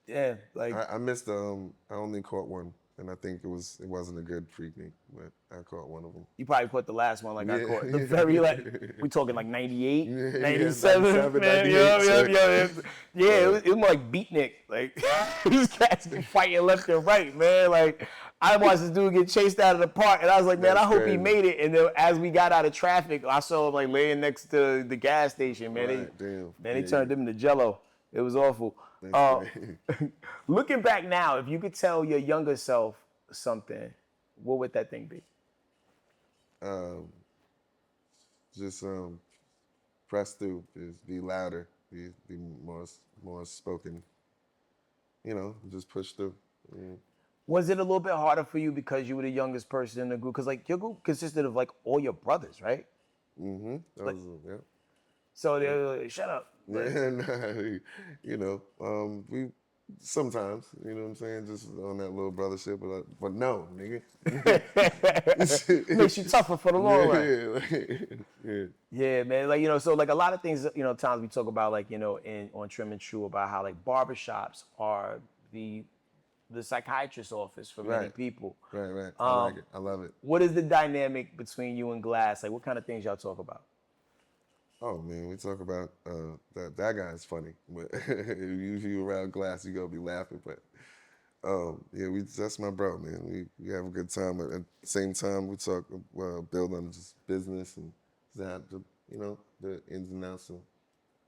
Yeah, I missed. I only caught one, and I think it wasn't a good Freaknik, but I caught one of them. You probably caught the last one, I caught the very we talking 98, 97, 97, man. 98, Yeah, it was more like beatnik. These cats be fighting left and right, man. I watched this dude get chased out of the park, and I was like, man, That's I hope he crazy. made it. And then as we got out of traffic, I saw him like laying next to the gas station, man. Right, damn. They Yeah, turned him into Jello. It was awful. That's crazy. Looking back now, if you could tell your younger self something, what would that thing be? Just press through, just be louder, be more spoken. You know, just push through. Yeah. Was it a little bit harder for you because you were the youngest person in the group? Because like your group consisted of like all your brothers, right? Mm-hmm. Yeah. So they were like, shut up. Like, And you know, we sometimes, you know what I'm saying, just on that little brother shit, but no, nigga. makes you tougher for the long run. Yeah. Yeah, man. Like, you know, so like a lot of things, you know, times we talk about like, you know, on Trim and True about how like barbershops are the psychiatrist's office for many Right. people. Right. I like it. I love it. What is the dynamic between you and Glass? Like, what kind of things y'all talk about? Oh man, we talk about that guy is funny, but if you around Glass, you gonna be laughing. But yeah, that's my bro, man. We have a good time. At the same time, we talk build on just business and that you know the ins and outs of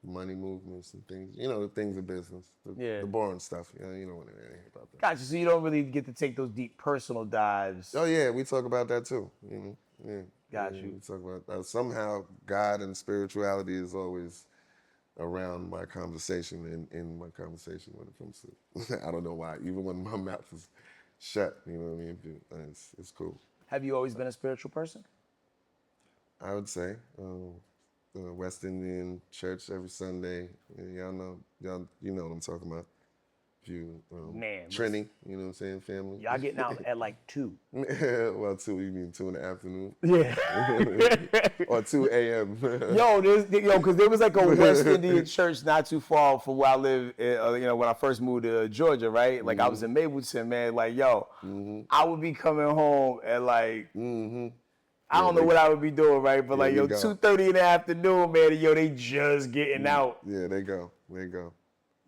money movements and things. You know the things of business, the boring stuff. You know what I mean about that. Gotcha. So you don't really get to take those deep personal dives. Oh yeah, we talk about that too. You know, yeah. Got Yeah, you. we talk about somehow God and spirituality is always around my conversation and in my conversation when it comes to. I don't know why. Even when my mouth is shut, you know what I mean. It's cool. Have you always been a spiritual person? I would say the West Indian church every Sunday. Y'all know what I'm talking about. You Man, Trini, you know what I'm saying, family. Y'all getting out at like 2. Well, 2, you mean 2 in the afternoon? Yeah. Or 2 a.m. Because there was like a West Indian church not too far from where I live, you know, when I first moved to Georgia, right? Like I was in Mapleton, man. Like, yo, I would be coming home at like, I don't know what I would be doing, right? But like, yo, 2:30 in the afternoon, man, and yo, they just getting out. Yeah, they go.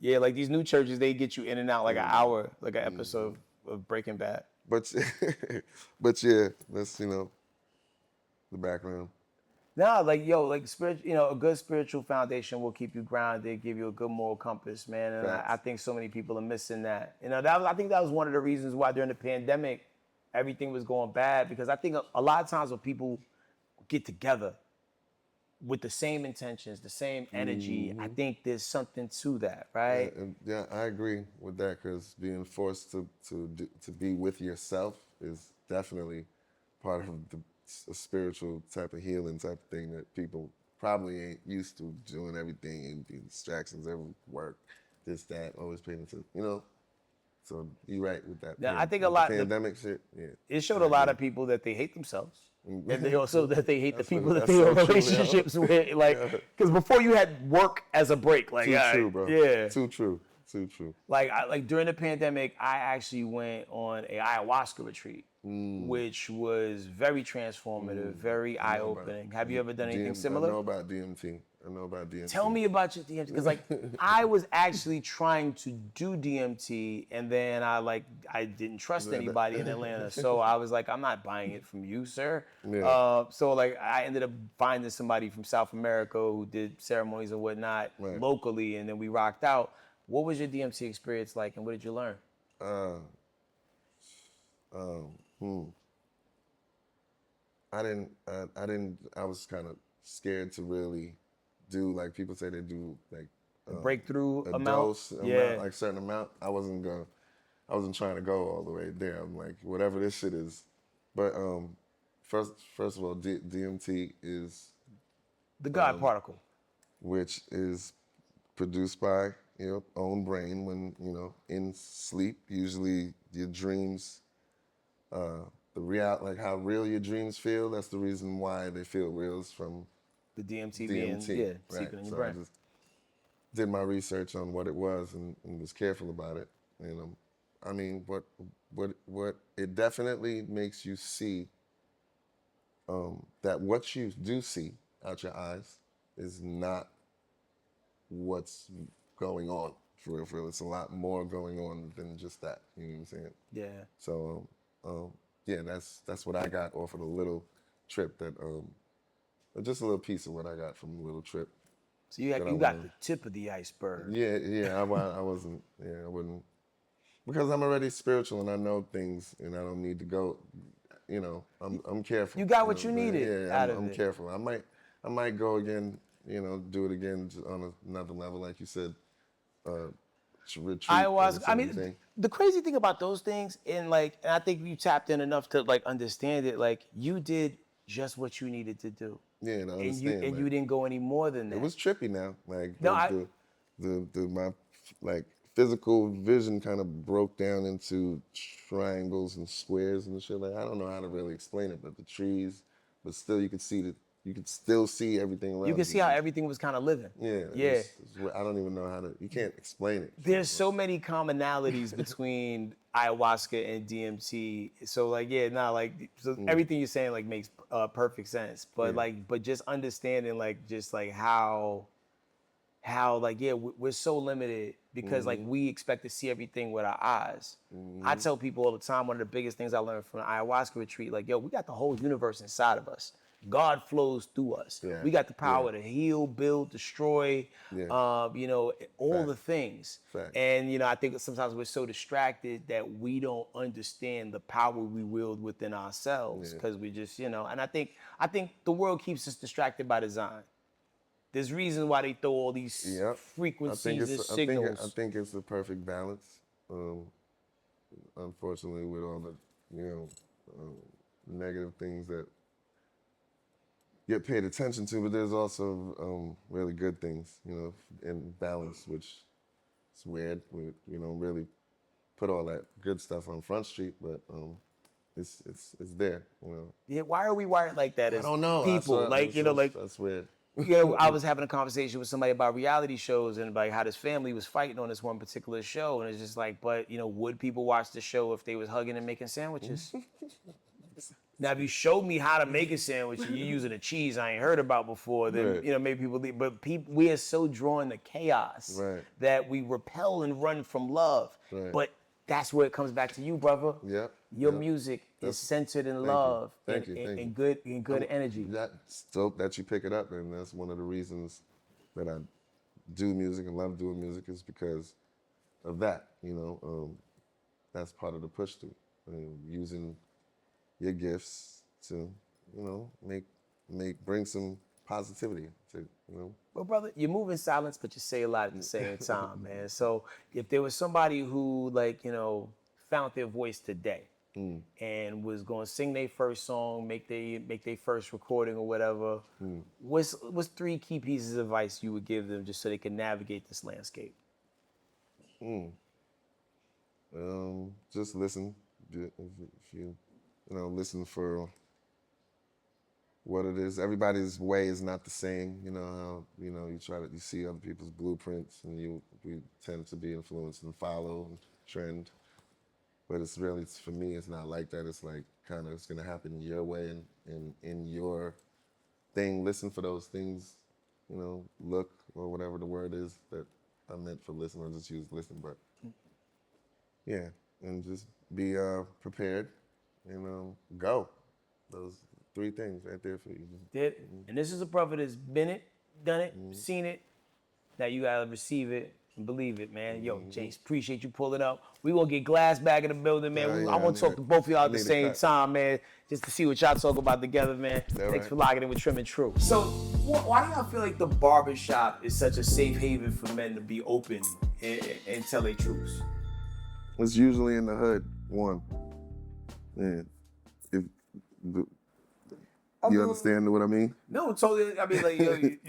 Yeah, like these new churches, they get you in and out like an hour, like an episode of Breaking Bad. But yeah, that's the background. Nah, like yo, like a good spiritual foundation will keep you grounded, give you a good moral compass, man. And I think so many people are missing that. You know, I think that was one of the reasons why during the pandemic everything was going bad, because I think a lot of times when people get together with the same intentions, the same energy, I think there's something to that, right? Yeah, I agree with that, because being forced to be with yourself is definitely part of a spiritual type of healing type of thing that people probably ain't used to, doing everything and the distractions, every work, this, that, always paying attention, you know? So you're right with that. Now, I think a lot pandemic shit, yeah. It showed a lot of people that they hate themselves. And they also that they hate the people that that's they so have true, relationships with. Like, because before you had work as a break. Like, Too true, bro. Yeah. Too true. Like during the pandemic, I actually went on a ayahuasca retreat, which was very transformative, very eye-opening. Have you ever done anything similar? I know about DMT. Tell me about your DMT, because like I was actually trying to do DMT, and then I didn't trust anybody in Atlanta, so I was like, I'm not buying it from you, sir. Yeah. So like I ended up finding somebody from South America who did ceremonies and whatnot locally, and then we rocked out. What was your DMT experience like, and what did you learn? I was kind of scared to really do, like people say they do, like Breakthrough a amount? dose Yeah. amount, like certain amount. I wasn't trying to go all the way there. I'm like, whatever this shit is. But first of all, DMT is The God particle. which is produced by your own brain when in sleep. Usually your dreams, like how real your dreams feel. That's the reason why they feel real, is from The DMT being right. seeping in your So brain. I just did my research on what it was and was careful about it. And I mean, what it definitely makes you see, that what you do see out your eyes is not what's going on for real. It's a lot more going on than just that. You know what I'm saying? Yeah. So yeah, that's what I got off of the little trip that just a little piece of what I got from the little trip. So you that I got went the tip of the iceberg. Yeah, I wasn't. Yeah, I wouldn't, because I'm already spiritual and I know things, and I don't need to go. You know, I'm careful. You got what know you I'm saying? needed Yeah, out of I'm it. careful. I might go again. You know, do it again on another level, like you said. Retreat or Ayahuasca. I something. mean, the crazy thing about those things, and I think you tapped in enough to like understand it. Like you did just what you needed to do, Yeah, and I and you understand. you didn't go any more than that. It was trippy now. Like No, my like physical vision kind of broke down into triangles and squares and shit. Like I don't know how to really explain it, but the trees, but still you could still see everything around. You can see how everything was kind of living. Yeah. Yeah. I don't even know how to. You can't explain it. There's so many commonalities between ayahuasca and DMT. So like, yeah, everything you're saying like makes perfect sense. But but just understanding like just like how like we're so limited because like we expect to see everything with our eyes. I tell people all the time, one of the biggest things I learned from an ayahuasca retreat, like we got the whole universe inside of us. God flows through us. Yeah. We got the power to heal, build, destroy, all the things. Facts. And I think sometimes we're so distracted that we don't understand the power we wield within ourselves because we just, and I think the world keeps us distracted by design. There's reasons why they throw all these frequencies and signals. I think it's the perfect balance. Unfortunately, with all the negative things that get paid attention to, but there's also really good things, in balance, which is weird. We don't really put all that good stuff on Front Street, but it's there. Yeah, why are we wired like that as I don't know. people? That's weird. I was having a conversation with somebody about reality shows and like how this family was fighting on this one particular show, and it's just like, but would people watch the show if they was hugging and making sandwiches? Now, if you showed me how to make a sandwich and you're using a cheese I ain't heard about before, then maybe people leave. But we are so drawn to chaos that we repel and run from love. Right. But that's where it comes back to you, brother. Yep. Your music is centered in love and good energy. That's dope that you pick it up, and that's one of the reasons that I do music and love doing music is because of that. That's part of the push through, using your gifts to, bring some positivity to. Well, brother, you move in silence, but you say a lot at the same time, man. So if there was somebody who found their voice today and was going to sing their first song, make their first recording or whatever, what's 3 key pieces of advice you would give them just so they can navigate this landscape? Just listen. If you listen for what it is. Everybody's way is not the same. How you see other people's blueprints, and we tend to be influenced and follow and trend. But for me, it's not like that. It's like it's gonna happen your way and in your thing. Listen for those things, look or whatever the word is that I meant for listen. I'll just use listen, but yeah, and just be prepared and go. Those 3 things right there for you. And this is a brother that's been it, done it, seen it. Now you gotta receive it and believe it, man. Yo, Jase, appreciate you pulling up. We gonna get Glass back in the building, man. I want to talk to both of y'all at the same time, man, just to see what y'all talk about together, man. Thanks for locking in with Trim and True. So, why do y'all feel like the barbershop is such a safe haven for men to be open and tell their truths? It's usually in the hood, one. Yeah. You understand what I mean? No, totally. I mean,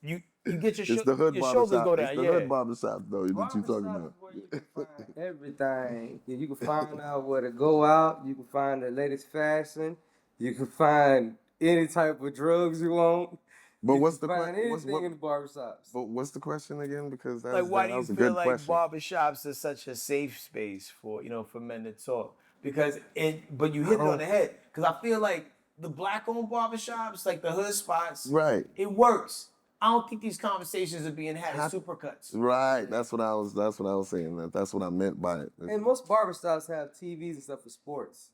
you get your, it's the hood your shoulders go down. It's the hood barbershop, though. What you talking about? Where you can find everything. You can find out where to go out. You can find the latest fashion. You can find any type of drugs you want. But what's the question? Anything in the barbershops. But what's the question again? Because that why do you was a feel good like question. barbershops are such a safe space for for men to talk? Because but you hit it on the head. Because I feel like the black-owned barbershops, like the hood spots, right? It works. I don't think these conversations are being had at Supercuts. Right. That's what I was saying. That's what I meant by it. And most barbershops have TVs and stuff for sports.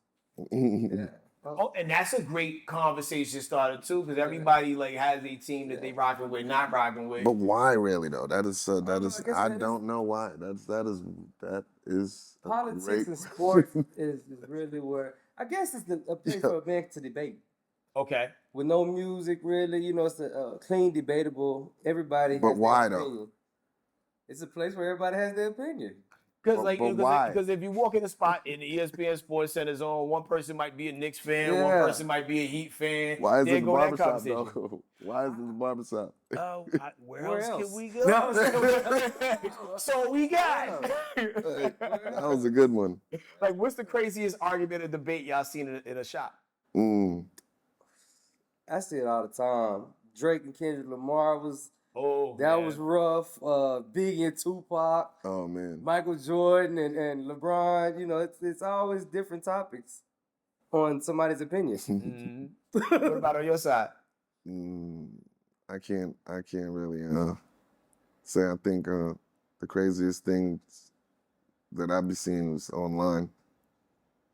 Yeah. Oh, and that's a great conversation starter too, because everybody like has a team that they rocking with, not rocking with. But why really though? That is I that don't know why. That is Politics great. and sports is really where I guess it's a place for a man to debate. Okay. With no music, really, you know, it's a clean, debatable. Everybody. But has why their though? opinion. It's a place where everybody has their opinion. Because why? Because if you walk in a spot in the ESPN Sports Center zone, one person might be a Knicks fan, one Yeah. person might be a Heat fan. Why is There it the go that barbershop conversation. though? Why is this the barbershop? Oh, where Where else else? can we go? No, So we got. That was a good one. Like, what's the craziest argument or debate y'all seen in a shop? I see it all the time. Drake and Kendrick Lamar was Oh, that man. was rough. Biggie and Tupac, Oh man. Michael Jordan and LeBron. You know, it's always different topics on somebody's opinion. Mhm. What about on your side? I can't really say. I think the craziest things that I've been seeing is online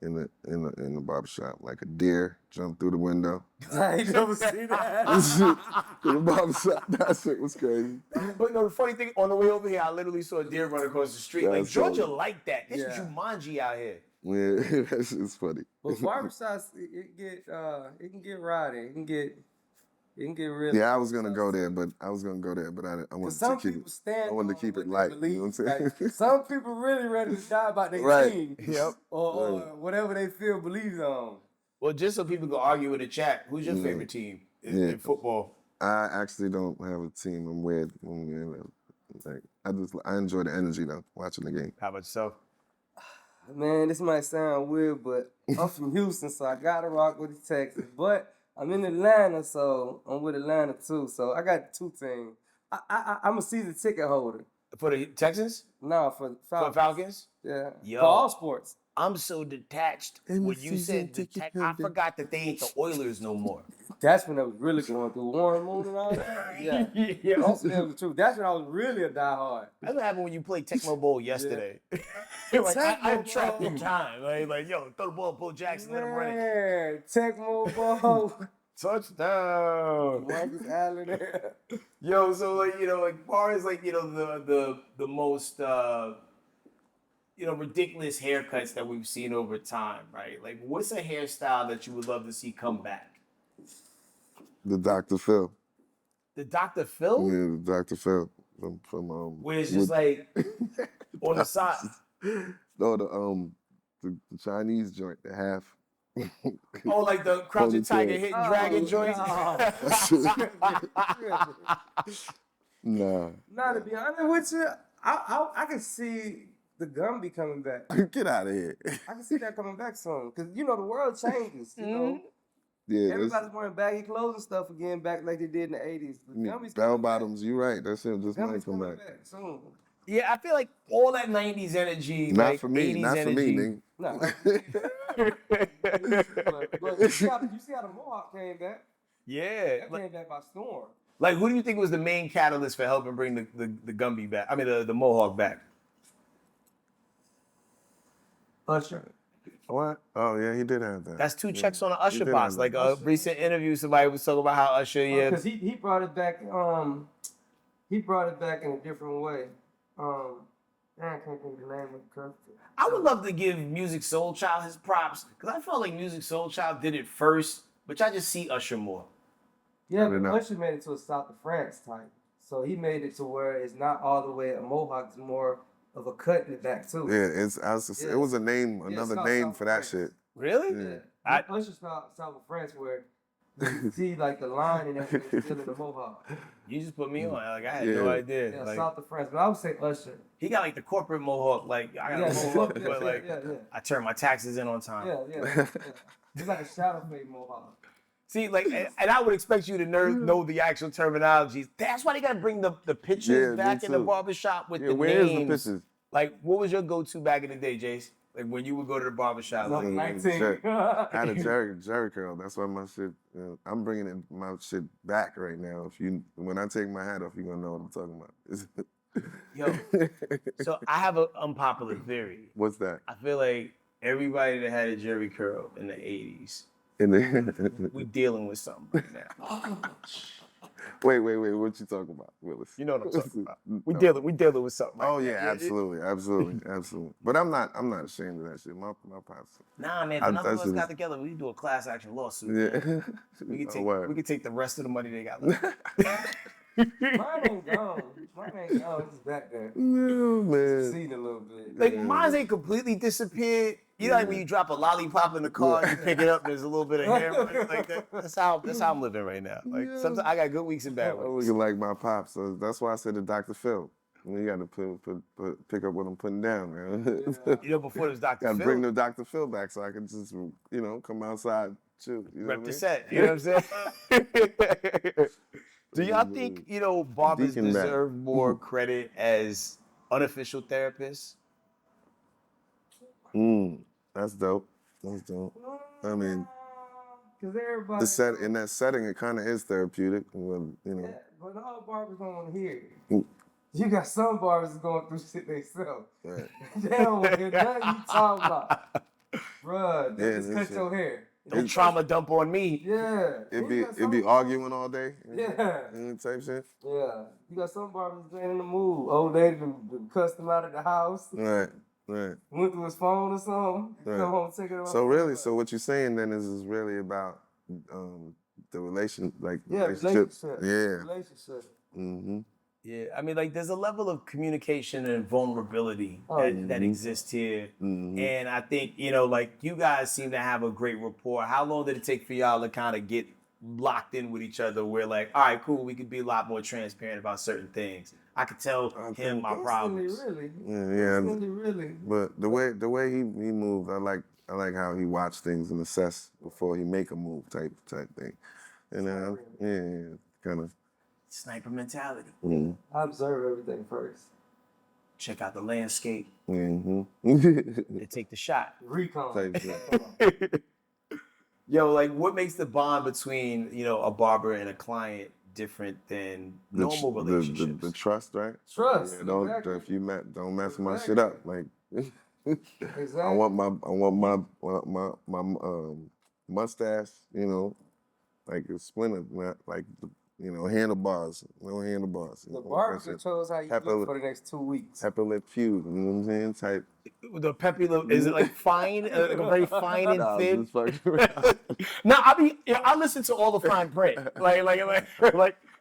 in the barbershop, like a deer jumped through the window. I ain't never seen that. In the barbershop, that shit was crazy. But no, the funny thing, on the way over here, I literally saw a deer run across the street. Yeah, Like, I saw Georgia it. like that. It's Yeah. Jumanji out here. Yeah, that shit's funny. But barbershops, it can get rowdy. It can get real. Yeah, I was gonna go there, but I wanted Some to keep people it. stand. I wanted to on keep what it they light. believe. You know what I'm saying? Like, some people really ready to die about their Right. team. Yep. Or whatever they feel believes on. Well, just so people can argue in the chat, who's your favorite team in football? I actually don't have a team. I'm weird. Like I enjoy the energy though, watching the game. How about yourself? Man, this might sound weird, but I'm from Houston, so I gotta rock with the Texans. But I'm in Atlanta, so I'm with Atlanta too. So I got two teams. I'm a season ticket holder. For the Texans? No, for For Falcons. Falcons? Yeah. Yo. For all sports. I'm so detached I'm a when you season said the ticket I holder. forgot that they ain't the Oilers no more. That's when I was really going through Warren Moon and all that. Yeah. That's the truth. That's when I was really a diehard. That's what happened when you played Tecmo Bowl yesterday. Like, I'm trapped in time. Like, yo, throw the ball, Bo Jackson, let him run it. Man, Tecmo Bowl. Touchdown. Marcus Allen there. Yo, so like, you know, like far as like, you know, the most ridiculous haircuts that we've seen over time, right? Like, what's a hairstyle that you would love to see come back? The Dr. Phil. The Dr. Phil? Yeah, the Dr. Phil from Where it's just like on the side. No, the Chinese joint, the half. Oh, like the Crouching Ponytail. Tiger, Hidden Dragon joint? No. Nah. Nah, to be honest with you, I can see the Gumby coming back. Get out of here. I can see that coming back soon. Because, you know, the world changes. You know, Yeah, that's, everybody's wearing baggy clothes and stuff again back like they did in the 80s. The Gumby's bell coming back. bottoms, you right. That shit just might Gumby's come coming back. soon. Yeah, I feel like all that 90s energy, Not like for me, 80s not for energy. me, nigga. No. But you see how the Mohawk came back? Yeah. That came back by storm. Like, who do you think was the main catalyst for helping bring the Gumby back? I mean, the Mohawk back? Usher. What? Oh yeah, he did have that. That's two checks on the Usher did box. have Like that. a recent interview, somebody was talking about how Usher, Because he brought it back. He brought it back in a different way. I can't think of the name of the country. I would love to give Music Soul Child his props, because I felt like Music Soul Child did it first, but I just see Usher more. Yeah, don't but know. Usher made it to a South of France type. So he made it to where it's not all the way a mohawk, it's more of a cut in the back too. Yeah, Yeah. it was a name, another South- name South for that France. shit. Really? Yeah. Usher South of France where you see like the line and everything still in the mohawk. You just put me on. Like, I had Yeah. no idea. Yeah, Like, South of France. But I would say Usher. he got like the corporate Mohawk. Like, I got Yeah, a Mohawk, yeah, but like, yeah. I turn my taxes in on time. Yeah. It's like a shadow fade mohawk. See, like, and I would expect you to know the actual terminologies. That's why they gotta bring the pictures Yeah, me back in the too. barbershop with Yeah, the where's the names. pictures? Like, what was your go-to back in the day, Jase? Like when you would go to the barbershop. Like, 19. I had a Jerry curl. That's why my shit. I'm bringing my shit back right now. When I take my hat off, you're gonna know what I'm talking about. yo, so I have an unpopular theory. What's that? I feel like everybody that had a Jerry curl in the 80s, we dealing with something right now. Wait. What you talking about, Willis? You know what I'm talking about. We No. dealing with something. Oh right yeah, now. absolutely. But I'm not ashamed of that shit. My pops. Nah, man. If none of us got together, we do a class action lawsuit. Yeah. We Oh, word. can take the rest of the money they got left. Mine ain't gone. It's just back there. No, man. Seen a little bit. Like mine ain't completely disappeared. You know, like when you drop a lollipop in the car, you pick it up, there's a little bit of hair on it, like that. That's how I'm living right now. Like sometimes I got good weeks and bad I'm weeks. looking like my pops, so that's why I said to Dr. Phil. You got to pick up what I'm putting down, man. You know, before there's Dr. Got to Phil, bring the Dr. Phil back so I can just, come outside, chill. You know rep what the I mean? set. You know what I'm saying? Do y'all think, barbers Deacon back. deserve more credit as unofficial therapists? That's dope. I mean, Because everybody. in that setting, it kind of is therapeutic. When, Yeah, but all barbers don't want to hear it. You got some barbers going through shit themselves. Right. They don't want to hear nothing you talking about. Bruh, Yeah, just this cut shit. your hair. Don't trauma dump on me. Yeah. It'd be arguing all day. Yeah. Type shit. Yeah. You got some barbers that ain't in the mood. Old lady done cussed him out of the house. Right. Went through his phone or something. Right. Come home and take it off. So what you're saying then is really about the relationship. Relationship. Yeah. Relationship. Mm-hmm. Yeah, I mean, like, there's a level of communication and vulnerability that exists here. Mm-hmm. And I think, like, you guys seem to have a great rapport. How long did it take for y'all to kind of get locked in with each other where, like, all right, cool, we could be a lot more transparent about certain things? I could tell him my problems. Really. Yeah. Really. But the way he moved, I like how he watched things and assess before he make a move type thing. And kind of. Sniper mentality. Mm-hmm. I observe everything first. Check out the landscape Mm-hmm. and take the shot. Recon. Type shit. Yo, like, what makes the bond between, a barber and a client different than normal relationships? The trust, right? Trust. Yeah, don't exactly. if you don't mess my shit up. Like Exactly. I want my mustache, like a splinter, not like handlebars. No handlebars. The barber controls how you look for the next 2 weeks. Pepper lip feud, you know what I'm saying? Type. The peppy lip, is it like fine, like very fine and thin? Just fucking around. No, I listen to all the fine print. Like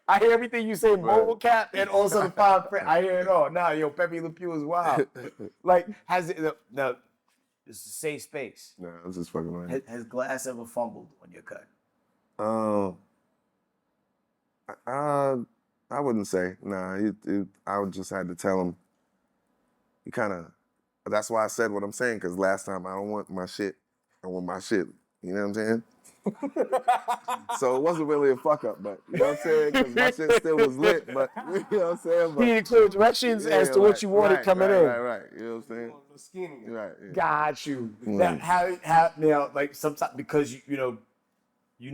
I hear everything you say, mobile cap, and also the fine print. I hear it all. Nah, Pepe Le Pew is wild. Like, now, it's a safe space. Nah, I'm just fucking around. Has glass ever fumbled on your cut? I wouldn't say. Nah, I would just had to tell him. He kind of. That's why I said what I'm saying, because last time I don't want my shit. I want my shit. You know what I'm saying? So it wasn't really a fuck up, but you know what I'm saying? Because my shit still was lit, but you know what I'm saying? But, You need clear directions as to what you wanted coming in. Right. You know what I'm saying? Skinny. Right. Yeah. Got you. Right. Now, how like sometimes because you know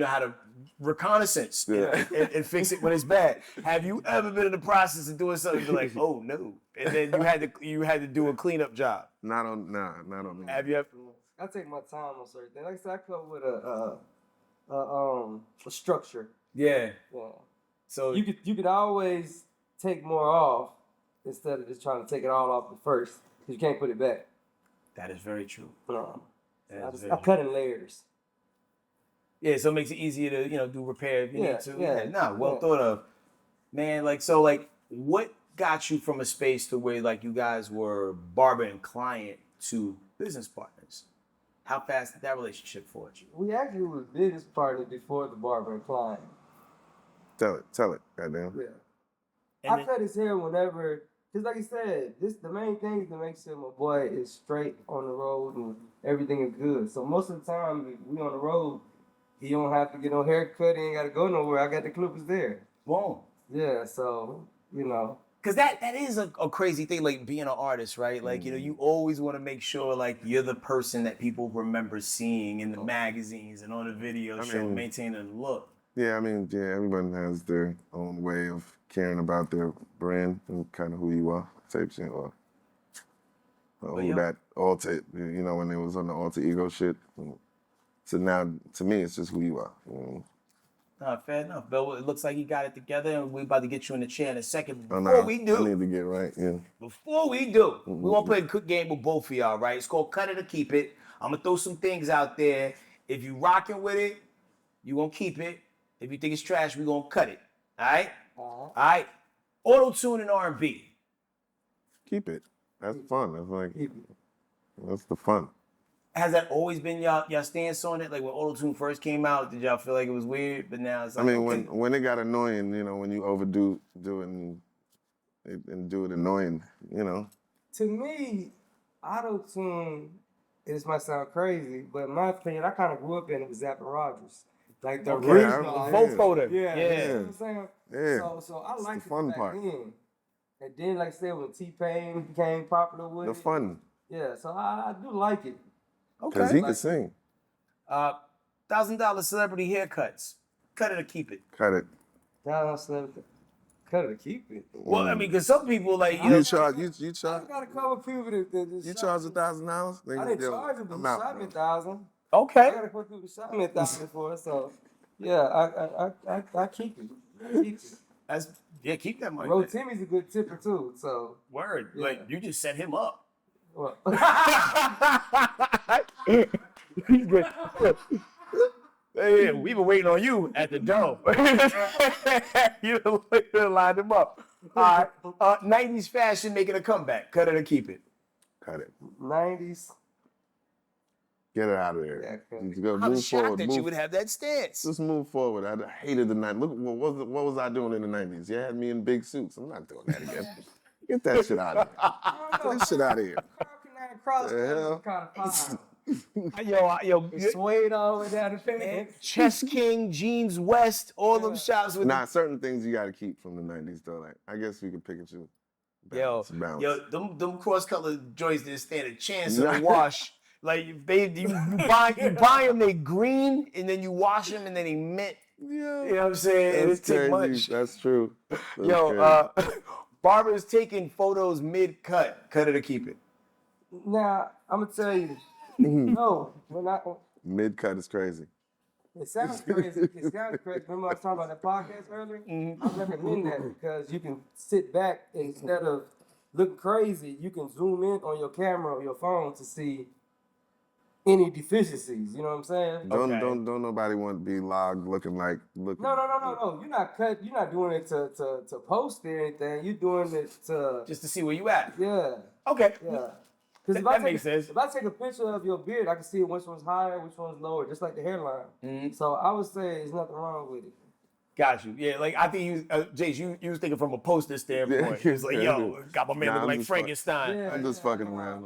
how to reconnaissance and fix it when it's bad. Have you ever been in the process of doing something and be like, oh no, and then you had to do a cleanup job? Not on me. Have you ever? I take my time on certain things. Like I said, I come with a structure. Yeah. Yeah. So You could always take more off instead of just trying to take it all off at first, because you can't put it back. that is very true. I cut in layers. Yeah, so it makes it easier to do repair if you need to. Yeah. Well thought of, man. Like what got you from a space to where like you guys were barber and client to business partners? How fast did that relationship forge you? We actually was business partners before the barber and client. Tell it, goddamn. Yeah. I cut his hair whenever, because like I said, the main thing is to make sure my boy is straight on the road and everything is good. So most of the time, if we on the road, he don't have to get no haircut, he ain't got to go nowhere. I got the clippers there. Boom. Yeah, so, Because that is a crazy thing, like being an artist, right? Like, you always want to make sure like you're the person that people remember seeing in the magazines and on the video show, maintaining the look. Yeah, I mean, yeah, everyone has their own way of caring about their brand and kind of who you are, type shit, or who that alter, when it was on the alter ego shit. So now, to me, it's just who you are. Fair enough, Bill. It looks like you got it together, and we're about to get you in the chair in a second. I need to get right, yeah. Before we do, we want to play a quick game with both of y'all, right? It's called Cut It or Keep It. I'm going to throw some things out there. If you rocking with it, you going to keep it. If you think it's trash, we going to cut it. All right? All right. Auto-tune and R&B. Keep it. That's fun. That's the fun. Has that always been y'all stance on it? Like when auto-tune first came out, did y'all feel like it was weird? But now it's like, when it got annoying, when you overdo it and do it annoying, To me, auto-tune, this might sound crazy, but in my opinion, I kind of grew up in it with Zapp and Rogers. Like the original. Vote folder. Yeah. You know what I'm saying? Yeah. So I liked the fun back part. then. And then, like I said, when T-Pain became popular with The fun. Yeah, so I do like it. Because he can sing. $1,000 celebrity haircuts. Cut it or keep it. Cut it. Cut it or keep it. Well, I mean, because some people like you charge. I got a couple people that you charge $1,000. I didn't charge them, but you shot me $1,000. Okay. I got a couple people that shot me $1,000 for it, so yeah, I keep it. Keep that money. Bro, Timmy's a good tipper too, so. Word. Yeah. Like you just set him up. Well. Hey, we been waiting on you at the door. You lined him up. All right. 90s fashion making a comeback. Cut it or keep it. Cut it. 90s. Get it out of there. Yeah, I'm shocked that you would have that stance. Just move forward. I hated the 90s. Look, what was I doing in the 90s? You had me in big suits. I'm not doing that again. Get that shit out of here. Get that shit out of here. The hell? Yo, Suede all the way down the fan. Chess King, Jeans West, all them shops with certain things you got to keep from the 90s though. Like I guess we could pick and choose. Them cross color joints didn't stand a chance in the wash. Like you buy them, they green, and then you wash them, and then they mint. Yeah, you know what I'm saying? That's too crazy. much. That's true. Barbers taking photos mid-cut. Cut it or keep it. Now, I'm going to tell you, no, we're not. Mid-cut is crazy. It sounds crazy. Remember I was talking about that podcast earlier? I recommend that because you can sit back instead of looking crazy. You can zoom in on your camera or your phone to see any deficiencies. You know what I'm saying? Don't nobody want to be logged looking like. No. You're not doing it to post or anything. You're doing it to just to see where you at. Yeah. Okay. Yeah. Because that makes sense. If I take a picture of your beard, I can see which one's higher, which one's lower, just like the hairline. Mm-hmm. So I would say there's nothing wrong with it. Got you. Yeah, like I think Jase, you was thinking from a poster standpoint. He was like, yo, got my man looking like Frankenstein. I'm just fucking around.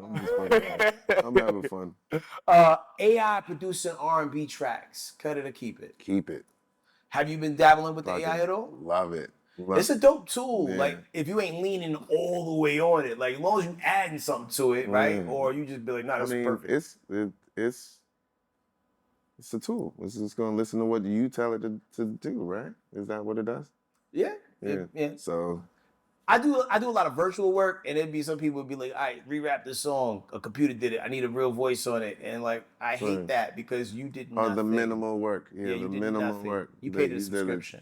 I'm having fun. AI producing R&B tracks. Cut it or keep it? Keep it. Have you been dabbling with the AI at all? Love it. It's a dope tool. Yeah. Like if you ain't leaning all the way on it, like as long as you adding something to it, right? Or you just be like, nah, that's perfect. It's a tool. It's just gonna listen to what you tell it to do, right? Is that what it does? Yeah. So I do a lot of virtual work, and it'd be some people would be like, all right, rewrap this song. A computer did it. I need a real voice on it. And like I hate that because you did nothing. the minimal work. Yeah, you the did minimal nothing. work. You paid a subscription.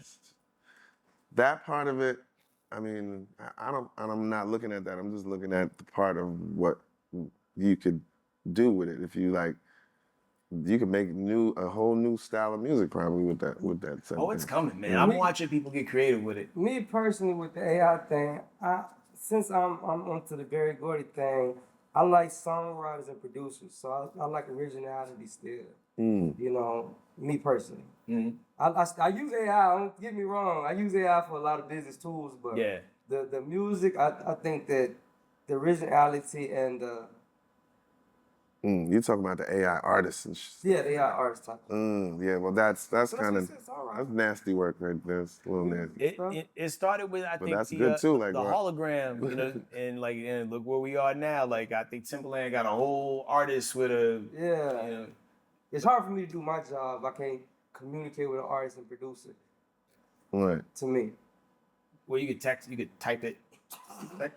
That part of it, I mean, I'm not looking at that. I'm just looking at the part of what you could do with it. If you like, you could make a whole new style of music probably with that. Oh, it's coming, man. I'm watching people get creative with it. Me personally, with the AI thing, since I'm onto the Berry Gordy thing, I like songwriters and producers. So I like originality still. You know, me personally. I use AI, don't get me wrong, I use AI for a lot of business tools, but the music, I think that the originality and You talking about the AI artists and shit. Yeah, they are artists type. Yeah, well, that's kind of it's all right. that's nasty work right there. It's a little nasty. It started with I think that's good too, like the what? hologram, you know, and look where we are now. Like I think Timberland got a whole artist with a Yeah. you know, It's hard for me to do my job. I can't communicate with an artist and produce it. Right. To me. well you could type it.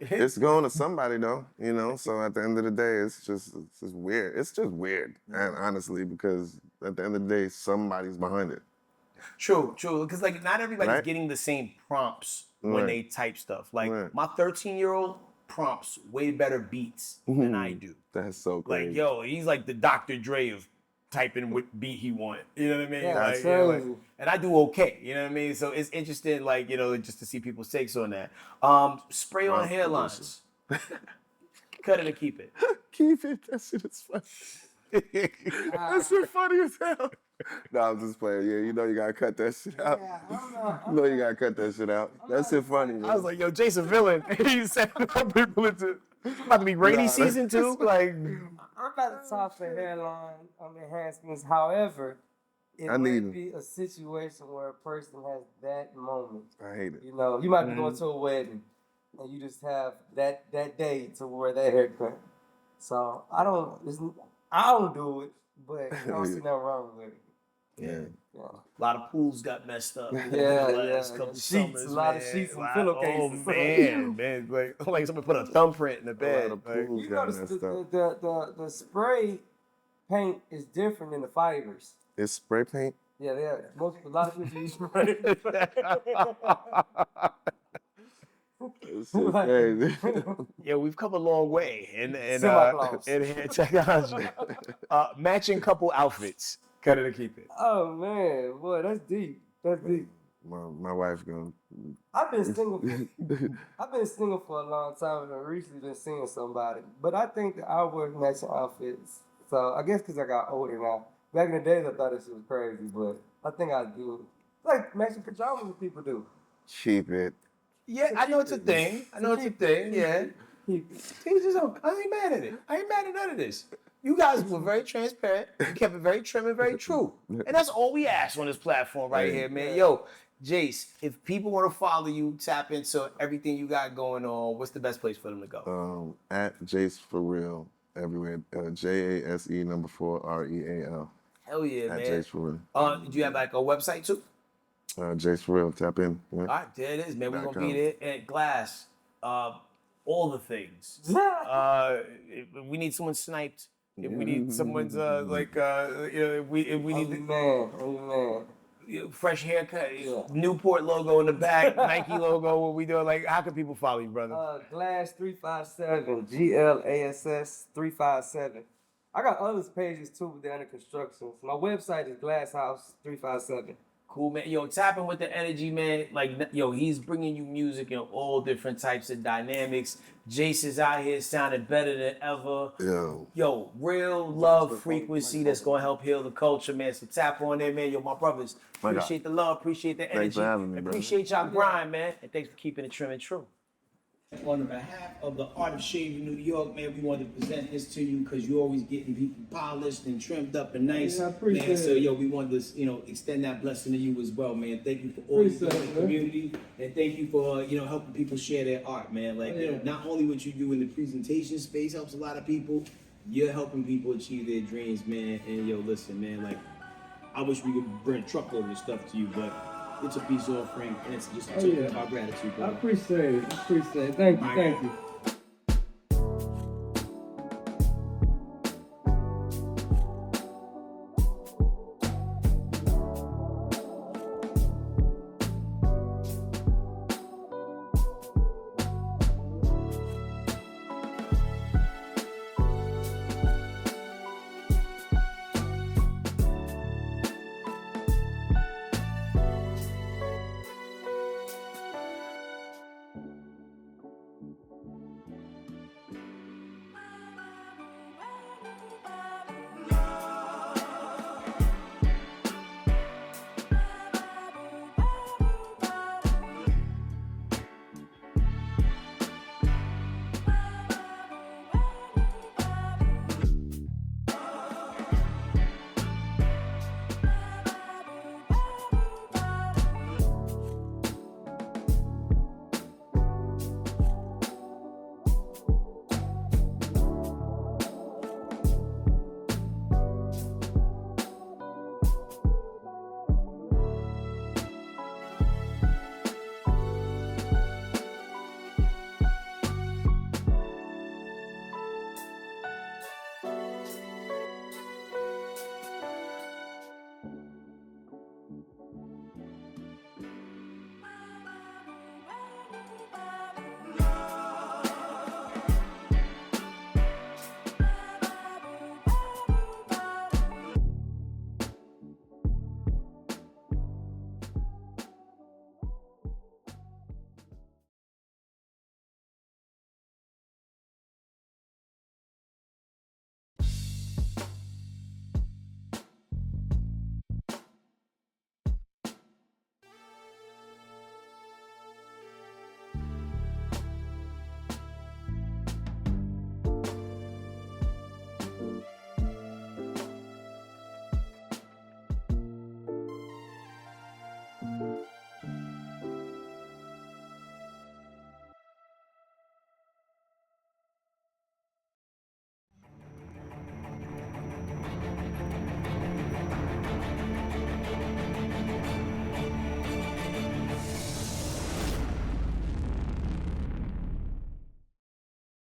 It's going to somebody though, you know. So at the end of the day, it's just weird. It's just weird, and honestly, because at the end of the day, somebody's behind it. True. Because like not everybody's Right. getting the same prompts when Right. they type stuff. Like Right. my 13-year-old prompts way better beats than I do. That's so crazy. Like yo, he's like the Dr. Dre of typing what beat he wanted. You know what I mean? Yeah, like, that's you know, like- crazy. and I do okay. You know what I mean? So it's interesting, like you know, just to see people's takes on that. Spray on hairlines. Cut it or keep it. Keep it. That shit is funny. That shit funny as hell. No, I'm just playing. Yeah, you know you gotta cut that shit out. You know you gotta cut that shit out. That shit funny. Man. I was like, yo, Jason villain. He's setting up people into about to be rainy season too. Like I'm about to talk for hairline enhancements. However, it might be a situation where a person has that moment. I hate it. You know, you might be going to a wedding and you just have that day to wear that haircut. So I don't do it, but I don't see nothing wrong with it. Yeah. a lot of pools got messed up. Yeah, last yeah. couple Sheets, summers, a lot of man. sheets and Like, pillowcases. Oh man, like someone put a thumbprint in the bed. of Like, pools. You got notice messed up. the spray paint is different than the fibers. It's spray paint. Yeah, a lot of people use spray. It's so crazy. yeah, we've come a long way in Semi-gloss. hair technology. Matching couple outfits. Cut it or keep it. Oh man, boy, that's deep. That's deep. My wife gonna. I've been single. I've been single for a long time, and I've recently been seeing somebody. But I think that I wear matching outfits. So I guess because I got older now. Back in the days, I thought this was crazy, but I think I do. Like matching pajamas that people do. Keep it. Yeah, I know it's a thing. Yeah. Keep it. Teach his own. I ain't mad at it. I ain't mad at none of this. You guys were very transparent. You kept it very trim and very true. And that's all we ask on this platform right here, man. Yo, Jase, if people want to follow you, tap into everything you got going on, what's the best place for them to go? At Jase for real everywhere. JASE number 4 REAL. Hell yeah, At man. Jase for real. Do you have like a website too? Jase for real. Tap in. Yeah. All right, there it is, man. We're going to .com. be there at Glass. All the things. If we need someone sniped. If we need someone's if we need man. fresh haircut, Newport logo in the back, Nike logo. What we doing? Like, how can people follow you, brother? Glass 357, GLASS 357. I got other pages too, but they're under construction. My website is Glasshouse 357. Cool, man. Yo, tapping with the energy, man. Like, yo, he's bringing you music in all different types of dynamics. Jase is out here sounding better than ever. Yo, real love frequency that's going to help heal the culture, man. So tap on there, man. Yo, my brothers, appreciate the love, appreciate the energy. Thanks for having me, brother. Appreciate y'all grind, man. And thanks for keeping it trim and true. On behalf of the Art of Shaving New York, man, we wanted to present this to you because you're always getting people polished and trimmed up and nice. Yeah, I appreciate man. So, it. yo, we wanted to, extend that blessing to you as well, man. Thank you for all you do in the community, and thank you for, helping people share their art, man. Like, not only what you do in the presentation space helps a lot of people, you're helping people achieve their dreams, man. And yo, listen, man, like, I wish we could bring a truckload of stuff to you, but it's a peace offering, and it's just a token of our gratitude, I brother. appreciate it. Thank you.